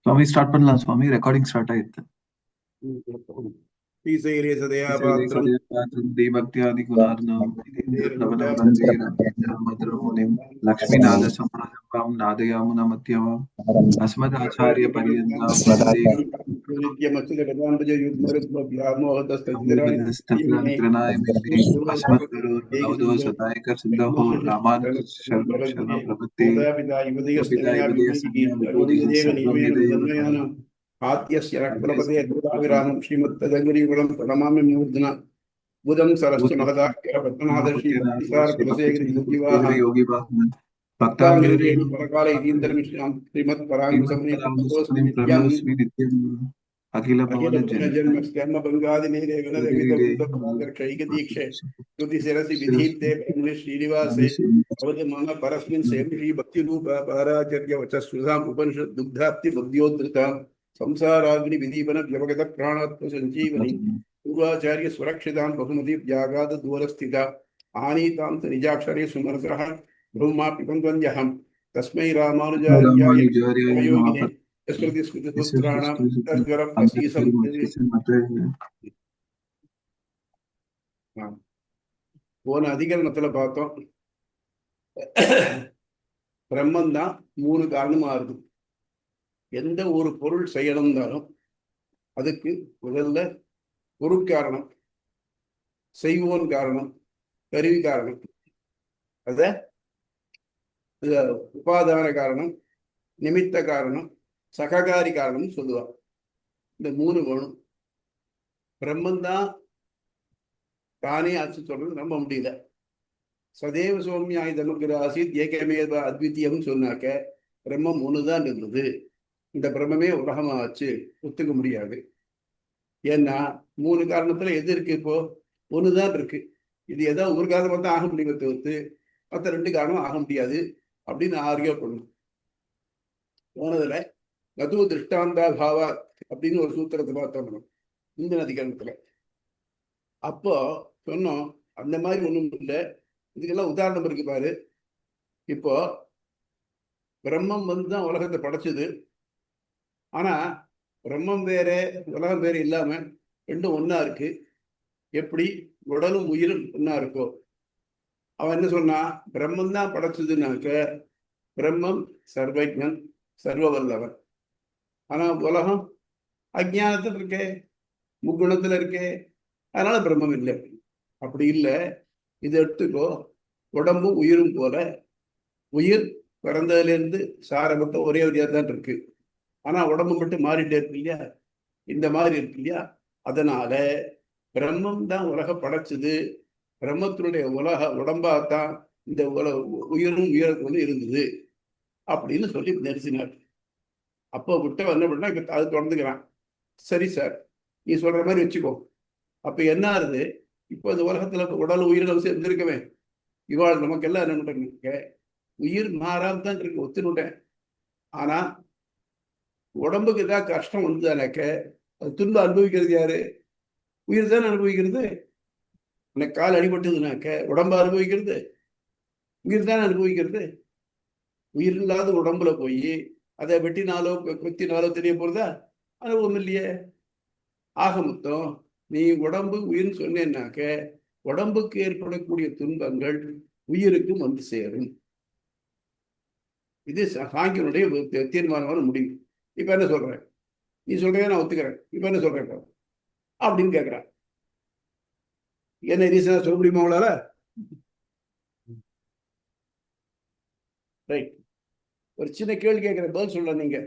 சுவாமி start பண்ணலாம் சுவாமி. Recording start ஆயிடுது. லக்ஷ்மிநாத சமாரம்பாம் நாதயாமுன மத்யமாம் அஸ்மதாச்சாரிய பர்யந்தாம் வந்தே ஆத்யஸ்யரக்பலபதே ஸ்ரீமத்ததங்கிரிகுலம் பிரணமாமி மூர்தனா புதம் சரஸ்து மகதாக்கிய பத்மநாதர்ஷி பக்திசார குலசேகரி யோகிவாஹ பக்தாங்கிரேணு பரகால இதீந்திரமிஸ்ராம் ஸ்ரீமத் பராங்குசமணி பக்தோஸ்மி நித்யம் அகில பவன ஜன்ம ஸ்கர்ம பங்காதி நீரேகனதவிதகுதபராங்கர்ஷைகதீக்ஷே ஸ்ருதி சிரசி விதீப்தே பிரம்மணி ஸ்ரீனிவாசே அவது மன பரஸ்மின் சேமிஷி பக்தி ரூப பாராச்சர்ய வச்சஸ்ருதாம் உபனிஷத் துக்தாப்தி பக்தியோத்ருதாம் संसाराग्नि विदीपन व्यवगत प्राणात्म संजीवनी पूर्वाचार्य सुरक्षितां बहुमति व्यागाद दूरस्थिता आनीतां निजाक्षरे सुमनसः ब्रह्मा पिबन्वन्यहं तस्मै रामानुजार्याय योगिने स्मृति स्मृतिपुत्राणां तद्वरं प्रसीसं போன அதிகரணத்துல பார்த்தோம். பிரம்மன் தான் 3 காரணமா இருக்கு. எந்த ஒரு பொருள் செய்யணும்னாலும் அதுக்கு முதல்ல பொருட்காரணம், செய்வோன் காரணம், கருவி காரணம், அத உபாதான காரணம், நிமித்த காரணம், சககாரி காரணம் சொல்லுவார். இந்த 3 வேணும். பிரம்மன் தான் தானே ஆச்சு சொல்றது நம்ப முடியல. சதேவ சௌமியாய் தமக்கு ஆசித் ஏகமேவ அத்வித்தியம் சொன்னாக்க பிரம்மம் 1 தான் இருந்தது. இந்த பிரம்மமே உலகமாச்சு ஒத்துக்க முடியாது. ஏன்னா 3 காரணத்துல எது இருக்கு? இப்போ 1 தான் இருக்கு. இது ஏதாவது ஒரு காரணம் தான் ஆக முடியும் தவிர்த்து மற்ற 2 காரணம் ஆக முடியாது அப்படின்னு ஆர்கியோ பண்ணணும். போனதுல நது திருஷ்டாந்தா பாவா அப்படின்னு ஒரு சூத்திரத்தை பார்த்தோம் இந்த அதிகாரத்துல. அப்போ சொன்னோம் அந்த மாதிரி ஒண்ணும் இல்லை. இதுக்கெல்லாம் உதாரணம் இருக்கு பாரு. இப்போ பிரம்மம் தான் உலகத்தை படைச்சது. ஆனா பிரம்மம் வேற உலகம் வேற இல்லாம ரெண்டும் ஒன்னா இருக்கு. எப்படி உடலும் உயிரும் ஒன்னா இருக்கோ. அவன் என்ன சொன்னா, பிரம்மன் தான் படைச்சதுனாக்க பிரம்மம் சர்வஜன் சர்வ வல்லவன். ஆனா உலகம் அஜ்ஞானத்துல இருக்கே, முக்குணத்துல இருக்கே, அதனால பிரம்மம் இல்லை. அப்படி இல்லை. இதை எடுத்துக்கோ. உடம்பும் உயிரும் போல உயிர் பிறந்ததுல இருந்து சாரமொத்தம் ஒரே வழியா தான் இருக்கு. ஆனா உடம்பு மட்டும் மாறிட்டே இருக்கு இல்லையா? இந்த மாதிரி இருக்கு இல்லையா? அதனால பிரம்மம் தான் உலக படைச்சது. பிரம்மத்தினுடைய உடம்பாத்தான் இந்த உயிரும் உயிருக்கு இருந்தது அப்படின்னு சொல்லி நெரிசினார். அப்போ விட்ட என்ன பண்ணா இப்ப அது தொடர்ந்துக்கிறான். சரி சார், நீ சொல்ற மாதிரி வச்சுக்கோ. அப்ப என்ன ஆகுது? இப்போ இந்த உலகத்துல உடல் உயிரினம் சேர்ந்திருக்கவே இவாள் நமக்கெல்லாம் என்ன பண்ற, உயிர் மாறாம தான் இருக்கு, ஒத்துனுட்டேன். ஆனா உடம்புக்கு ஏதாவது கஷ்டம் வந்துதானாக்க அது துன்பம் அனுபவிக்கிறது யாரு? உயிர் தானே அனுபவிக்கிறது. எனக்கு கால் அடிபட்டதுனாக்க உடம்பு அனுபவிக்கிறது, உயிர் தானே அனுபவிக்கிறது. உயிர் இல்லாத உடம்புல போய் அதை வெட்டினாலோ கொத்தினாலோ தெரிய போறதா? அனுபவம் இல்லையே. ஆக மொத்தம் நீ உடம்பு உயிர்னு சொன்னேன்னாக்க உடம்புக்கு ஏற்படக்கூடிய துன்பங்கள் உயிருக்கும் வந்து சேரும். இது சாங்கியனுடைய தீர்மானமான முடிவு. இப்ப என்ன சொல்றேன்? நீ சொல்றேன், நான் ஒத்துக்கிறேன். இப்ப என்ன சொல்றேன் அப்படின்னு கேட்கிறான். என்ன ரீசனா சொல்ல முடியுமா உங்களால? ரைட். ஒரு சின்ன கேள்வி கேட்கிற, பதில் சொல்ல. நீங்க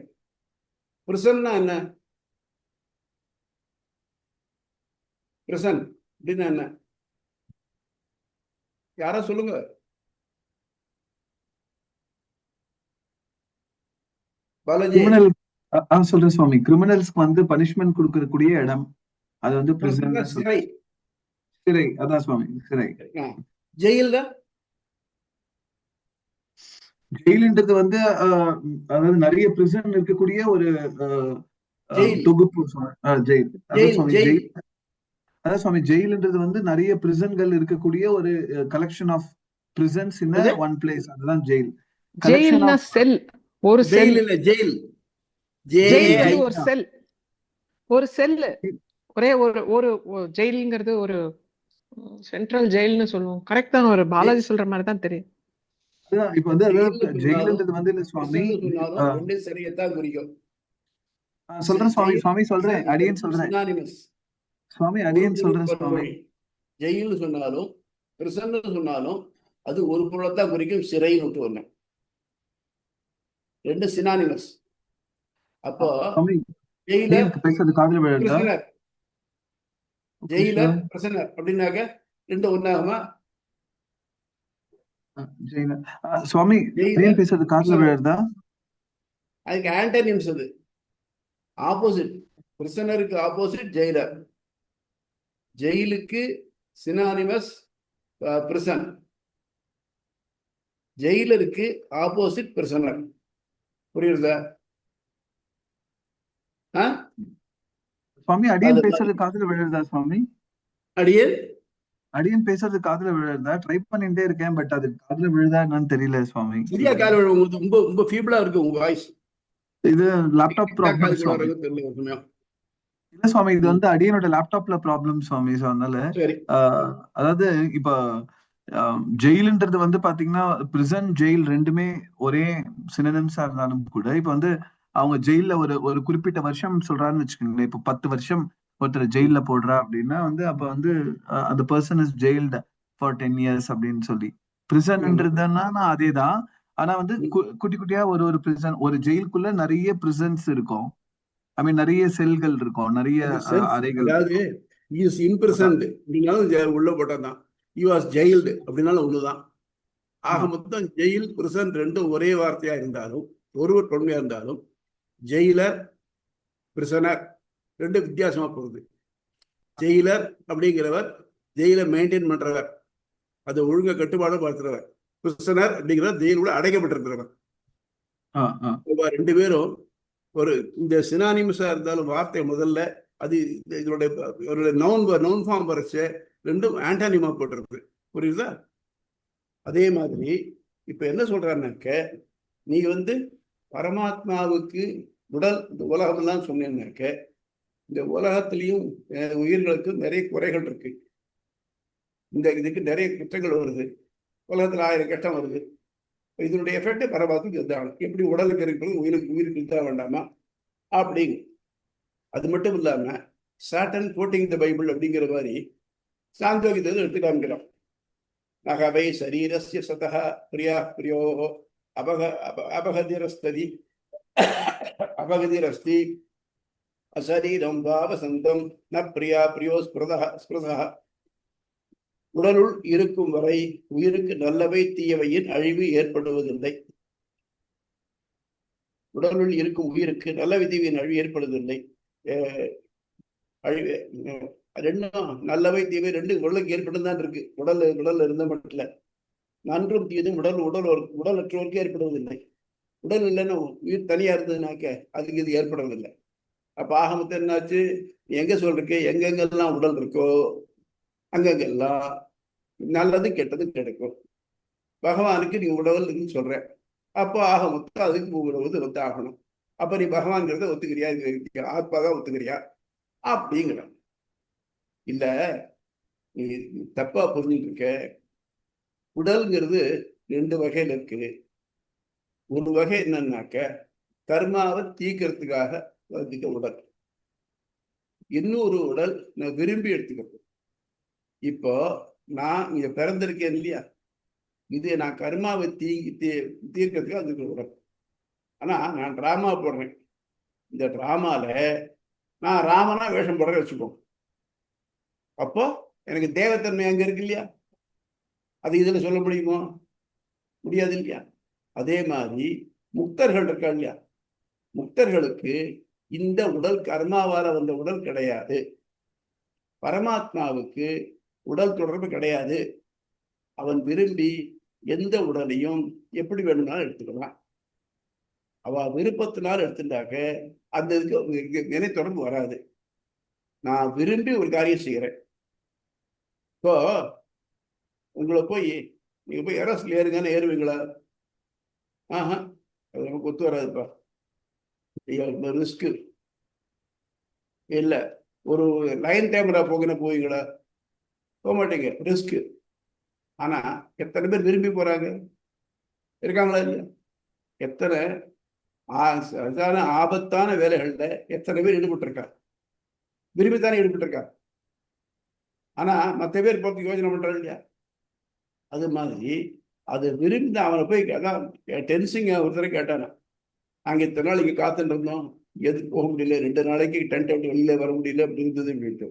பிரசன்னா என்ன? பிரசன் அப்படின்னா என்ன? யாரா சொல்லுங்க. பாலாஜி சொல்றேன் சுவாமி. கிரிமினல்ஸ்க்கு வந்து பனிஷ்மெண்ட் கொடுக்கக்கூடிய இடம் அது வந்து சிறை. சிறை, அதான் சுவாமி, சிறை. ஜெயில் தான். ஜெயில்ன்றது வந்து அதாவது நிறைய பிரிசன் இருக்கக்கூடிய ஒரு தொகுப்பு. ஜெயில் அதான் சுவாமி. ஜெயில்ன்றது வந்து நிறைய பிரிசன்கள் இருக்கக்கூடிய ஒரு collection of prisons in one place. அதுதான் ஜெயில். ஜெயில்னா செல். ஒரு செல் இல்ல, ஜெயில் ஜெயில்ங்கிறது JAI ஒரு செல், ஒரு செல்லு, ஒரே ஒரு ஒரு ஜெயிலுங்கிறது ஒரு சென்ட்ரல் ஜெயில்னு சொல்லுவோம். கரெக்ட் தான், ஒரு பாலாஜி சொல்ற மாதிரி தான் தெரியும். அதுதான் இப்ப வந்து ஜெயில்னு அதாவது சொன்னாலும் ஜெயிலுன்றது வந்து இல்ல சுவாமி. prison சொன்னாலும் ரெண்டும் சிறையத்தான் குறிக்கும். சொல்றேன் சுவாமி, ஜெயில் சுவாமி சொல்றேன், prison இது அடியேன் ரெண்டும் சொல்றேன் synonymous. சுவாமி, ஒரு அடியேன் பொருள் சொல்றேன் சுவாமி. பன்மொழி. ஜெயில்னு சொன்னாலும் prison சொன்னாலும் அது ஒரு பொருளைத்தான் குறிக்கும், சிறைன்னு விட்டு வரணும். ரெண்டு சினானிமஸ். அப்போ சுவாமி, ஜெயிலர் அடியேனுக்கு பேசுறது காதுல விழுதா? பிரிசனர், ஜெயிலர் பிரிசனர் அப்படின்னாக்க ரெண்டு ஒன்னாகுமா? ஜெயிலர் சுவாமி, ஜெயிலர் அடியேன் பேசுறது காதுல prisoner. விழுதா? அதுக்கு ஆன்டனிம்ஸ், அது ஆப்போசிட். பிரிசனருக்கு ஆப்போசிட் ஜெயிலர், ஜெயிலுக்கு சினானிமஸ் பிரிசன், ஜெயிலருக்கு ஆப்போசிட் பிரிசனர். புரியுதா? சுவாமி, அடியேன் பேசுறது காதுல விழுதா சுவாமி? அடியேன் அடியேன் பேசுறது காதுல விழுதா? ட்ரை பண்ணிட்டே இருக்கேன், பட் அது காதுல விழுதா என்னன்னு தெரியல சுவாமி. சரியா கால் ரொம்ப ரொம்ப ஃபீபிளா இருக்கு உங்க வாய்ஸ். இது லேப்டாப் ப்ராப்ளம் சுவாமி. தெரியல ஒரு சமயம். இல்ல சுவாமி, இது வந்து அடியனோட லேப்டாப்ல ப்ராப்ளம் சுவாமி. சோ அதனால சரி, அதாவது இப்ப ஜெயிலுன்றது வந்து பாத்தீங்கன்னா பிரிசன் ஜெயில் ரெண்டுமே ஒரே சினனிம்ஸா இருந்தாலும் கூட, இப்ப வந்து அவங்க ஜெயில ஒரு ஒரு குறிப்பிட்ட வருஷம் சொல்றாருன்னு வச்சுக்கோங்களேன். இப்ப 10 வருஷம் ஒருத்தர் ஜெயில போடுறா அப்படின்னா வந்து அப்ப வந்து அந்த பர்சன் இஸ் ஜெயில்டு ஃபார் 10 years அப்படின்னு சொல்லி. பிரிசன்ன்றதுன்னா அதேதான். ஆனா வந்து குட்டி குட்டியா ஒரு ஒரு பிரிசன், ஒரு ஜெயிலுக்குள்ள நிறைய பிரிசன்ஸ் இருக்கும். ஐ மீன் நிறைய செல்கள் இருக்கும், நிறைய அறைகள் அதாவது இருக்கும். இஸ் இம்பிரிசன்ட் அப்படின்னாலும் உள்ள போட்டதான், யூ வாஸ் ஜெயில்டு அப்படின்னாலும் ஒண்ணுதான். ஆக மொத்தம் ஜெயில் பிரிசன் ரெண்டும் ஒரே வார்த்தையா இருந்தாலும், ஒருவர் தொன்மையா இருந்தாலும், ஜெயிலர் பிரிசனர் ரெண்டும் வித்தியாசமா போகுது. ஜெயிலர் அப்படிங்கிறவர் ஜெயிலை மெயின்டைன் பண்றவர், அதை ஒழுங்க கட்டுப்பாடு பார்க்கிறவர். பிரிசனர் அப்படிங்கிறவர் ஜெயிலுக்குள்ள அடைக்கப்பட்டிருக்கிறவர். ரெண்டு பேரும் ஒரு இந்த சினானிமஸா இருந்தாலும் வார்த்தை முதல்ல அது இதனுடைய நவுன் ஃபார்ம் வரைச்சு ரெண்டும் ஆன்டானிமா போட்டிருக்கு. புரியுதா? அதே மாதிரி இப்ப என்ன சொல்றாருனாக்க, நீ வந்து பரமாத்மாவுக்கு உடல் இந்த உலகம் எல்லாம் சொன்னேன்னாக்க, இந்த உலகத்திலையும் உயிர்களுக்கு நிறைய குறைகள் இருக்கு. இந்த இதுக்கு நிறைய குற்றங்கள் வருது, உலகத்துல 1000 கஷ்டம் வருது. இதனுடைய எஃபெக்ட் பரமாத்மாவுக்கு இதுதான். எப்படி உடலுக்கு இருக்கிறது உயிருக்கு இருந்தா வேண்டாமா அப்படிங்க. அது மட்டும் இல்லாம சாட்டன் கோட்டிங் த பைபிள் அப்படிங்கிற மாதிரி சாந்தோகியத்தை எடுத்து காமிக்கிறோம். நகவை சரீரஸ்ய சதஹ பிரியா பிரியோ அபகதிரஸ்தி அபகதிரஸ்தி அசரீரம் பாவசந்தம் ந பிரியா பிரியோ ஸ்பிருதா. உடலுள் இருக்கும் வரை உயிருக்கு நல்லவை தீயவையின் அழிவு ஏற்படுவதில்லை. உடலுள் இருக்கும் உயிருக்கு நல்லவை தீவின் அழிவு ஏற்படுவதில்லை. அழிவு ரெண்டும் நல்லவை தீவை ரெண்டு உடலுக்கு ஏற்பட்டு தான் இருக்கு. உடல்ல இருந்த மட்டும் நன்றும் தீதும் உடலற்றோருக்கு ஏற்படுவதில்லை. உடல் இல்லைன்னா உயிர் தனியா இருந்ததுனாக்க அதுக்கு இது ஏற்படுவதில்லை. அப்ப ஆகமத்தை என்னாச்சு, எங்க சொல்றக்கு எங்கெங்கெல்லாம் உடல் இருக்கோ அங்கெங்கெல்லாம் நல்லது கெட்டது கிடைக்கும். பகவானுக்கு நீ உடல் இருக்குன்னு சொல்ற, அப்போ ஆகமத்தை அதுக்கு உடவுது வந்து ஆகணும். அப்ப நீ பகவான்கிறத ஒத்துக்கிறியா, ஆத்மாதான் ஒத்துக்கிறியா அப்படிங்கிற இல்ல, நீ தப்பா புரிஞ்சுட்டு இருக்க. உடல்ங்கிறது 2 வகையில இருக்கு. ஒரு வகை என்னன்னாக்க கர்மாவை தீக்கிறதுக்காக வந்திக்க உடல். இன்னொரு உடல் நான் விரும்பி எடுத்துக்கிறது. இப்போ நான் இங்க பிறந்திருக்கேன் இல்லையா, இது நான் கர்மாவை தீர்க்கிறதுக்கு அதுக்கு உடல். ஆனா நான் டிராமா போடுறேன். இந்த டிராமால நான் ராமனா வேஷம் போடுறேன் வச்சுக்கோ. அப்போ எனக்கு தேவத்தன்மை அங்க இருக்கு இல்லையா, அது இதுல சொல்ல முடியுமோ? முடியாது இல்லையா? அதே மாதிரி முக்தர்கள் இருக்கா இல்லையா, முக்தர்களுக்கு இந்த உடல் கர்மாவால வந்த உடல் கிடையாது. பரமாத்மாவுக்கு உடல் தொடர்பு கிடையாது. அவன் விரும்பி எந்த உடலையும் எப்படி வேணும்னாலும் எடுத்துக்கலாம். அவ விருப்பத்தினால் எடுத்துட்டாக்க அந்த இதுக்கு நினை தொடர்பு வராது. நான் விரும்பி ஒரு காரியம் செய்யறேன். இப்போ உங்களை போய் நீங்க போய் ஏரோஸ்ல ஏறுங்கன்னு ஏறுவீங்களா? அது நமக்கு ஒத்து வராதுப்பா. ரிஸ்க் இல்லை. ஒரு லைன் கேமரா போவீங்களா? போக மாட்டீங்க, ரிஸ்க். ஆனா எத்தனை பேர் விரும்பி போறாங்க? இருக்காங்களா இல்லையா? எத்தனை சாதாரண ஆபத்தான வேலைகள்ல எத்தனை பேர் ஈடுபட்டிருக்கா? விரும்பித்தானே ஈடுபட்டிருக்கா. ஆனா மற்ற பேர் பார்த்து யோசனை பண்றாங்க இல்லையா? அது மாதிரி அது விரும்பி அவனை போய் அதான் டென்சிங்க ஒருத்தரை கேட்டானா, நாங்கள் இத்தனை நாள் இங்கே காத்துட்டு இருந்தோம், எதுக்கு போக முடியல, 2 நாளைக்கு டென்ட் விட்டு வெளியில வர முடியல அப்படி இருந்தது அப்படின்ட்டு.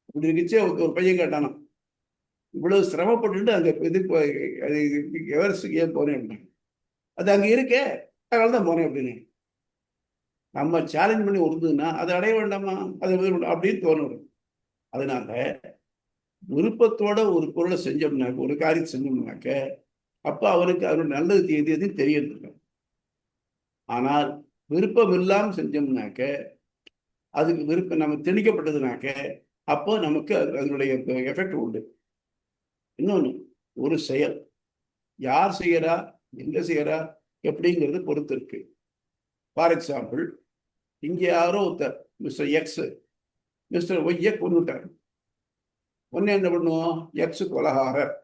இப்படி இருந்துச்சு. ஒரு பையன் கேட்டானா, இவ்வளவு சிரமப்பட்டுட்டு அங்கே இது எவரெஸ்டுக்கு ஏன் போனேன் அப்படின்னா, அது அங்கே இருக்கே அதனால தான் போனேன் அப்படின்னு. நம்ம சேலஞ்ச் பண்ணி ஒருதுன்னா அதை அடைய வேண்டாமா, அதை அப்படின்னு தோணும். அதனால விருப்பத்தோட ஒரு பொருளை செஞ்சோம்னாக்க, ஒரு காரியத்தை செஞ்சோம்னாக்க, அப்ப அவனுக்கு அதோட நல்லது எதுன்னு தெரியறது. ஆனால் விருப்பம் இல்லாமல் செஞ்சோம்னாக்க, அதுக்கு விருப்பம் நம்ம திணிக்கப்பட்டதுனாக்க, அப்போ நமக்கு அதனுடைய எஃபெக்ட் உண்டு. இன்னொன்று, ஒரு செயல் யார் செய்யறா, எங்க செய்யறா, எப்படிங்கிறது பொறுத்து இருக்கு. ஃபார் எக்ஸாம்பிள், இங்கே யாரோ ஒருத்தர் மிஸ்டர் எக்ஸ் மிஸ்டர் ஒய்யை கொண்டுட்டார். ஒன்னு என்ன பண்ணுவோம், எக்ஸ் கொலகாரர்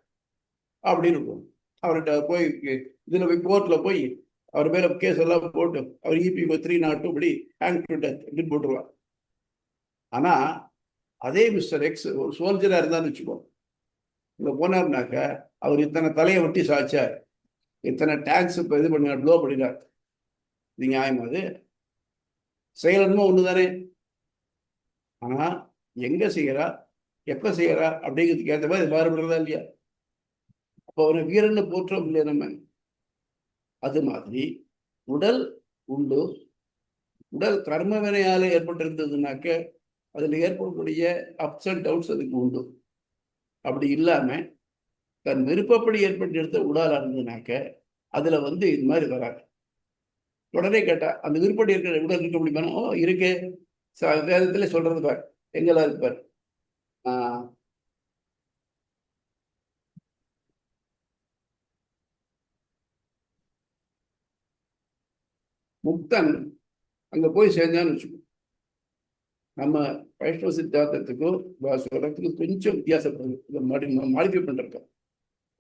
அப்படின்னு இருக்கும். அவர்கிட்ட போய் இதுல போய் கோர்ட்ல போய் அவர் மேல கேஸ் எல்லாம் போட்டு அவர் EPI 302 இப்படி ஹேங் அப்படின்னு போட்டுருவார். ஆனா அதே மிஸ்டர் எக்ஸ் ஒரு சோல்ஜரா இருந்தான்னு வச்சுக்கோ, இங்க போனார்னாக்க அவர் இத்தனை தலையை ஒட்டி சாய்ச்சார், இத்தனை டேக்ஸ் இப்போ இது பண்ண ப்ளோ பண்ணினார். இது நியாயமா? அது செயலன்மோ ஒண்ணுதானே. ஆனா எங்க செய்யறா, எப்ப செய்யறா அப்படிங்கிறதுக்கு ஏற்ற மாதிரி மாறுபடுறதா இல்லையா? அப்போ அவனை வீரன்னு போற்றோம் இல்லையா நம்ம? அது மாதிரி உடல் உண்டு. உடல் கர்ம வினையால ஏற்பட்டிருந்ததுனாக்க அதுல ஏற்படக்கூடிய அப்ஸ் அண்ட் டவுன்ஸ் அதுக்கு உண்டு. அப்படி இல்லாம தன் விருப்பப்படி ஏற்பட்டு எடுத்த உடலா இருந்ததுனாக்க அதுல இது மாதிரி வராது. உடனே கேட்டா அந்த விருப்பப்படி இருக்கிற உடல் இருக்க முடியுமா? ஓ இருக்கு, வேதத்துல சொல்றது பாரு, எங்கெல்லாம் இருப்பார். முக்தன் அங்க போய் சேர்ந்தான்னு வச்சுக்கோ. நம்ம வைஷ்ணவ சித்தாந்தத்துக்கும் சொல்றதுக்கும் கொஞ்சம் வித்தியாசப்படுது, மாடிஃபை பண்ணிருக்கோம்.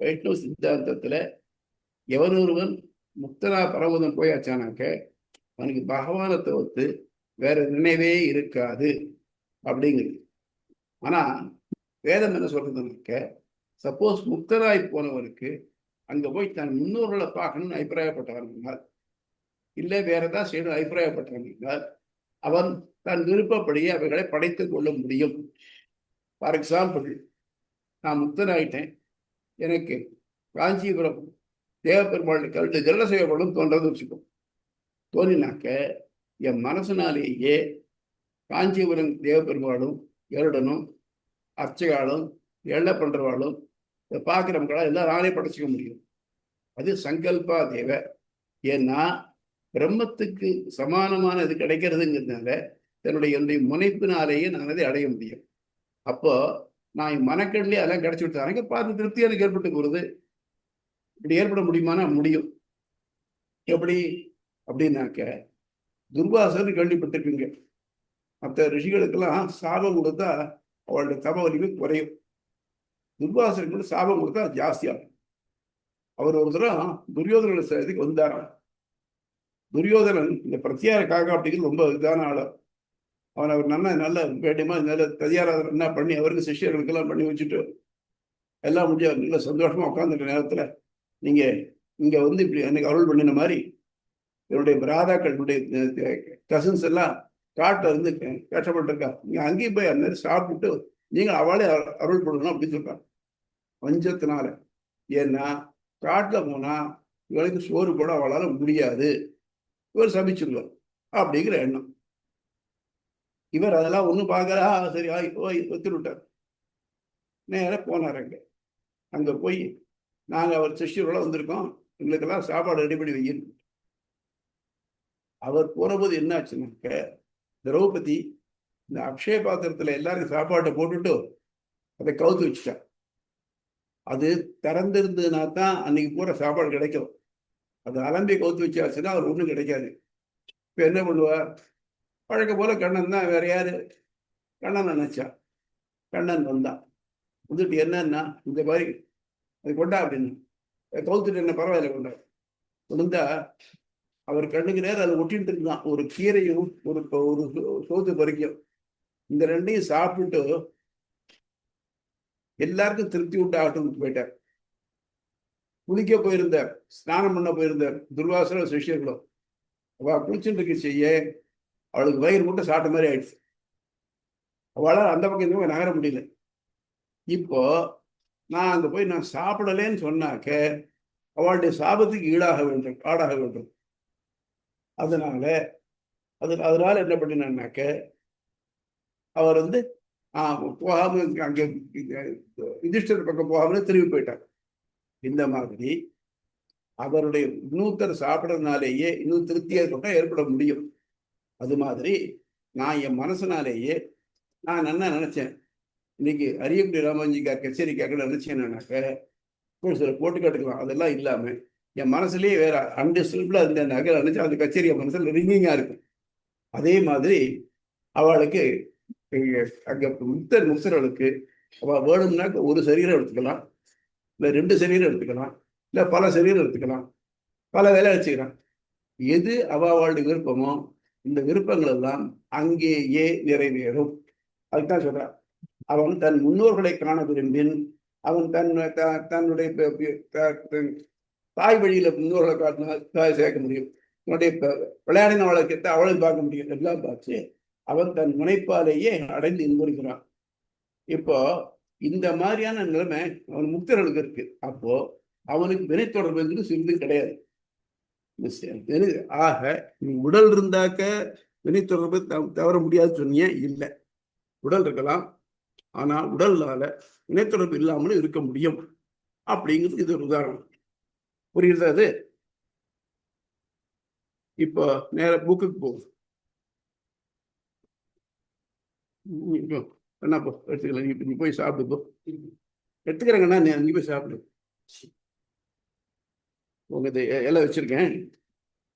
வைஷ்ணவ சித்தாந்தத்துல எவன் ஒருவன் முக்தனா பரமதம் போயாச்சானாக்க அவனுக்கு பகவானை தவிர்த்து வேற நினைவே இருக்காது அப்படிங்கிறது. ஆனா வேதம் என்ன சொல்றதுனாக்க, சப்போஸ் முக்தனாய் போனவனுக்கு அங்க போய் தன் முன்னோர்களை பார்க்கணும்னு அபிப்பிராயப்பட்டவன், இல்லை வேற ஏதாவது செய்யணும் அபிப்பிராயப்பட்டவன், அவன் தன் விருப்பப்படியே அவைகளை படைத்துக் கொள்ள முடியும். ஃபார் எக்ஸாம்பிள், நான் முக்தனாயிட்டேன், எனக்கு காஞ்சிபுரம் தேவப்பெருமாள் கல்வி ஜல்ல செய்யப்படும் தோன்றது வச்சுக்கோ. தோணினாக்க என் மனசினாலேயே காஞ்சிபுரம் தேவப்பெருமாளும் கருடனும் அர்ச்சகாலும் எள்ள பண்றவாளும் இதை பார்க்குறவங்களா எல்லாம் நானே படைச்சிக்க முடியும். அது சங்கல்பா தேவ. ஏன்னா பிரம்மத்துக்கு சமானமான இது கிடைக்கிறதுங்கிறதுனால என்னுடைய முனைப்பினாலேயே நான் அதை அடைய முடியும். அப்போ நான் என் மனக்கடலே அதெல்லாம் கிடைச்சி விட்டாங்க பார்த்து திருப்தி எனக்கு ஏற்பட்டு போகிறது. இப்படி ஏற்பட முடியுமானா முடியும். எப்படி அப்படின்னாக்க, துர்வாசர் கேள்விப்பட்டிருப்பீங்க. மற்ற ரிஷிகளுக்கெல்லாம் சாபம் கொடுத்தா அவளுடைய தப வலிமை குறையும். துர்வாசருக்கு சாபம் கொடுத்தா ஜாஸ்தியாகும். அவர் ஒரு தரம் துரியோதன இதுக்கு வந்தாராம். துரியோதனன் இந்த பிரத்யாரக்காக அப்படிங்கிறது ரொம்ப இதான ஆளு. அவர் நல்ல வேண்டியமா நல்ல ததியாராதனை என்ன பண்ணி அவருக்கு சிஷியர்களுக்கெல்லாம் பண்ணி வச்சுட்டு எல்லாம் முடியாது நல்ல சந்தோஷமா உட்காந்துருக்க நேரத்துல, நீங்க இங்க இப்படி எனக்கு அருள் பண்ணின மாதிரி என்னுடைய பிராதாக்களுடைய கசின்ஸ் எல்லாம் காட்டுல இருந்து கஷ்டப்பட்டிருக்கா, நீங்க அங்கேயும் போய் அந்த மாதிரி சாப்பிட்டு நீங்க அவளே அருள் பண்ணணும் அப்படின்னு சொல்றாங்க வஞ்சத்தினால. ஏன்னா காட்டுல போனா இவளுக்கு சோறு போட அவளால முடியாது, இவர் சபிச்சுடுவார் அப்படிங்கிற எண்ணம். இவர் அதெல்லாம் ஒன்றும் பார்க்கறா, சரி ஒத்துட்டு விட்டார். நேராக போனார். அங்க போய் நாங்கள் அவர் சிஷ்யரோட வந்திருக்கோம், எங்களுக்கெல்லாம் சாப்பாடு ரெடி பண்ணி வைக்கணும். அவர் போனபோது என்ன ஆச்சுனாக்க, திரௌபதி இந்த அக்ஷய பாத்திரத்துல எல்லாருக்கும் சாப்பாட்டை போட்டுட்டு அதை கவுத்து வச்சுட்டா. அது திறந்திருந்ததுனா தான் அன்னைக்கு பூரா சாப்பாடு கிடைக்கும். அது அலம்பி கவுத்து வச்சாச்சுன்னா அவர் ஒன்றும் கிடைக்காது. இப்போ என்ன பண்ணுவா? பழக்க போல கண்ணன் தான், வேற யாரு? கண்ணன் நினைச்சா. கண்ணன் வந்தான். வந்துட்டு என்னன்னா, இந்த மாதிரி அது கொண்டா அப்படின்னு கவுத்துட்டு, என்ன பரவாயில்ல கொண்டா. கொண்டா அவர் கண்ணுக்கு நேரம் அதை ஒட்டிட்டு இருந்தான். ஒரு கீரையும் ஒரு ஒரு சோத்து பறிக்கும். இந்த ரெண்டையும் சாப்பிட்டு எல்லாருக்கும் திருப்தி விட்டு ஆகட்டும்னு போயிட்டார். குளிக்க போயிருந்தார், ஸ்நானம் பண்ண போயிருந்தார் துர்வாசன சிஷ்யர்களும். அவள் குளிச்சுட்டு இருக்க செய்ய அவளுக்கு வயிறு மட்டும் சாப்பிட்ட மாதிரி ஆயிடுச்சு. அவளால் அந்த பக்கம் இந்த பக்கம் நகர முடியல. இப்போ நான் அங்கே போய் நான் சாப்பிடலேன்னு சொன்னாக்க அவளுடைய சாபத்துக்கு ஆடாக வேண்டும். அதனால என்ன பண்ணினாக்க, அவர் வந்து போகாம அங்கே யுதிஷ்டர் பக்கம் போகாமலே திரும்பி போயிட்டார். இந்த மாதிரி அவருடைய இன்னொருத்தர் சாப்பிட்றதுனாலேயே இன்னும் திருப்தியாக ஏற்பட முடியும். அது மாதிரி நான் என் மனசுனாலேயே நான் என்ன நினைச்சேன், இன்னைக்கு அரியக்குடி ராமாஞ்சிக்கார் கச்சேரி கேட்க நினைச்சேன்னாக்க சில போட்டு கட்டுக்கலாம். அதெல்லாம் இல்லாம என் மனசுலயே வேற அண்டர்ஸ்டாண்டபிளா இருந்தேன்னாக்க நினைச்சா அந்த கச்சேரி என் மனசுல ரிங்கிங்கா இருக்கும். அதே மாதிரி அவளுக்கு அங்க முக்தர்களுக்கு அவள் வேணும்னாக்க ஒரு சரீரம் எடுத்துக்கலாம், இல்லை 2 சரீரம் எடுத்துக்கலாம், இல்லை பல சரீரம் எடுத்துக்கலாம், பல வேலை வச்சுக்கலாம். எது அவளுடைய விருப்பமோ இந்த விருப்பங்கள் எல்லாம் அங்கேயே நிறைவேறும். அதுதான் சொல்றான். அவன் தன் முன்னோர்களை காண விரும்பின் அவன் தன்னுடைய தாய் வழியில முன்னோர்களை காட்டினா தாய் சேர்க்க முடியும். உன்னுடைய விளையாடின வழக்கத்தை அவளையும் பார்க்க முடியும். எல்லாம் பார்த்து அவன் தன் முனைப்பாலேயே அடைந்து இன்புறுகிறான். இப்போ இந்த மாதிரியான நிலைமை அவன் முக்தர்களுக்கு இருக்கு. அப்போ அவனுக்கு வினை தொடர்பு சிறிது கிடையாது. ஆக நீ உடல் இருந்தாக்க வினை தொடர்பு தவற முடியாது சொன்னிய? இல்லை, உடல் இருக்கலாம், ஆனா உடல்னால வினை தொடர்பு இல்லாமலும் இருக்க முடியும் அப்படிங்கிறது இது ஒரு உதாரணம். புரியுதா? அது இப்போ நேர புக்குக்கு போகும். என்ன போ எடுத்துக்கலாம். நீ போய் சாப்பிடு. போ எடுத்துக்கிறேங்கண்ணா, நீ போய் சாப்பிடு. உங்க இலை வச்சிருக்கேன்.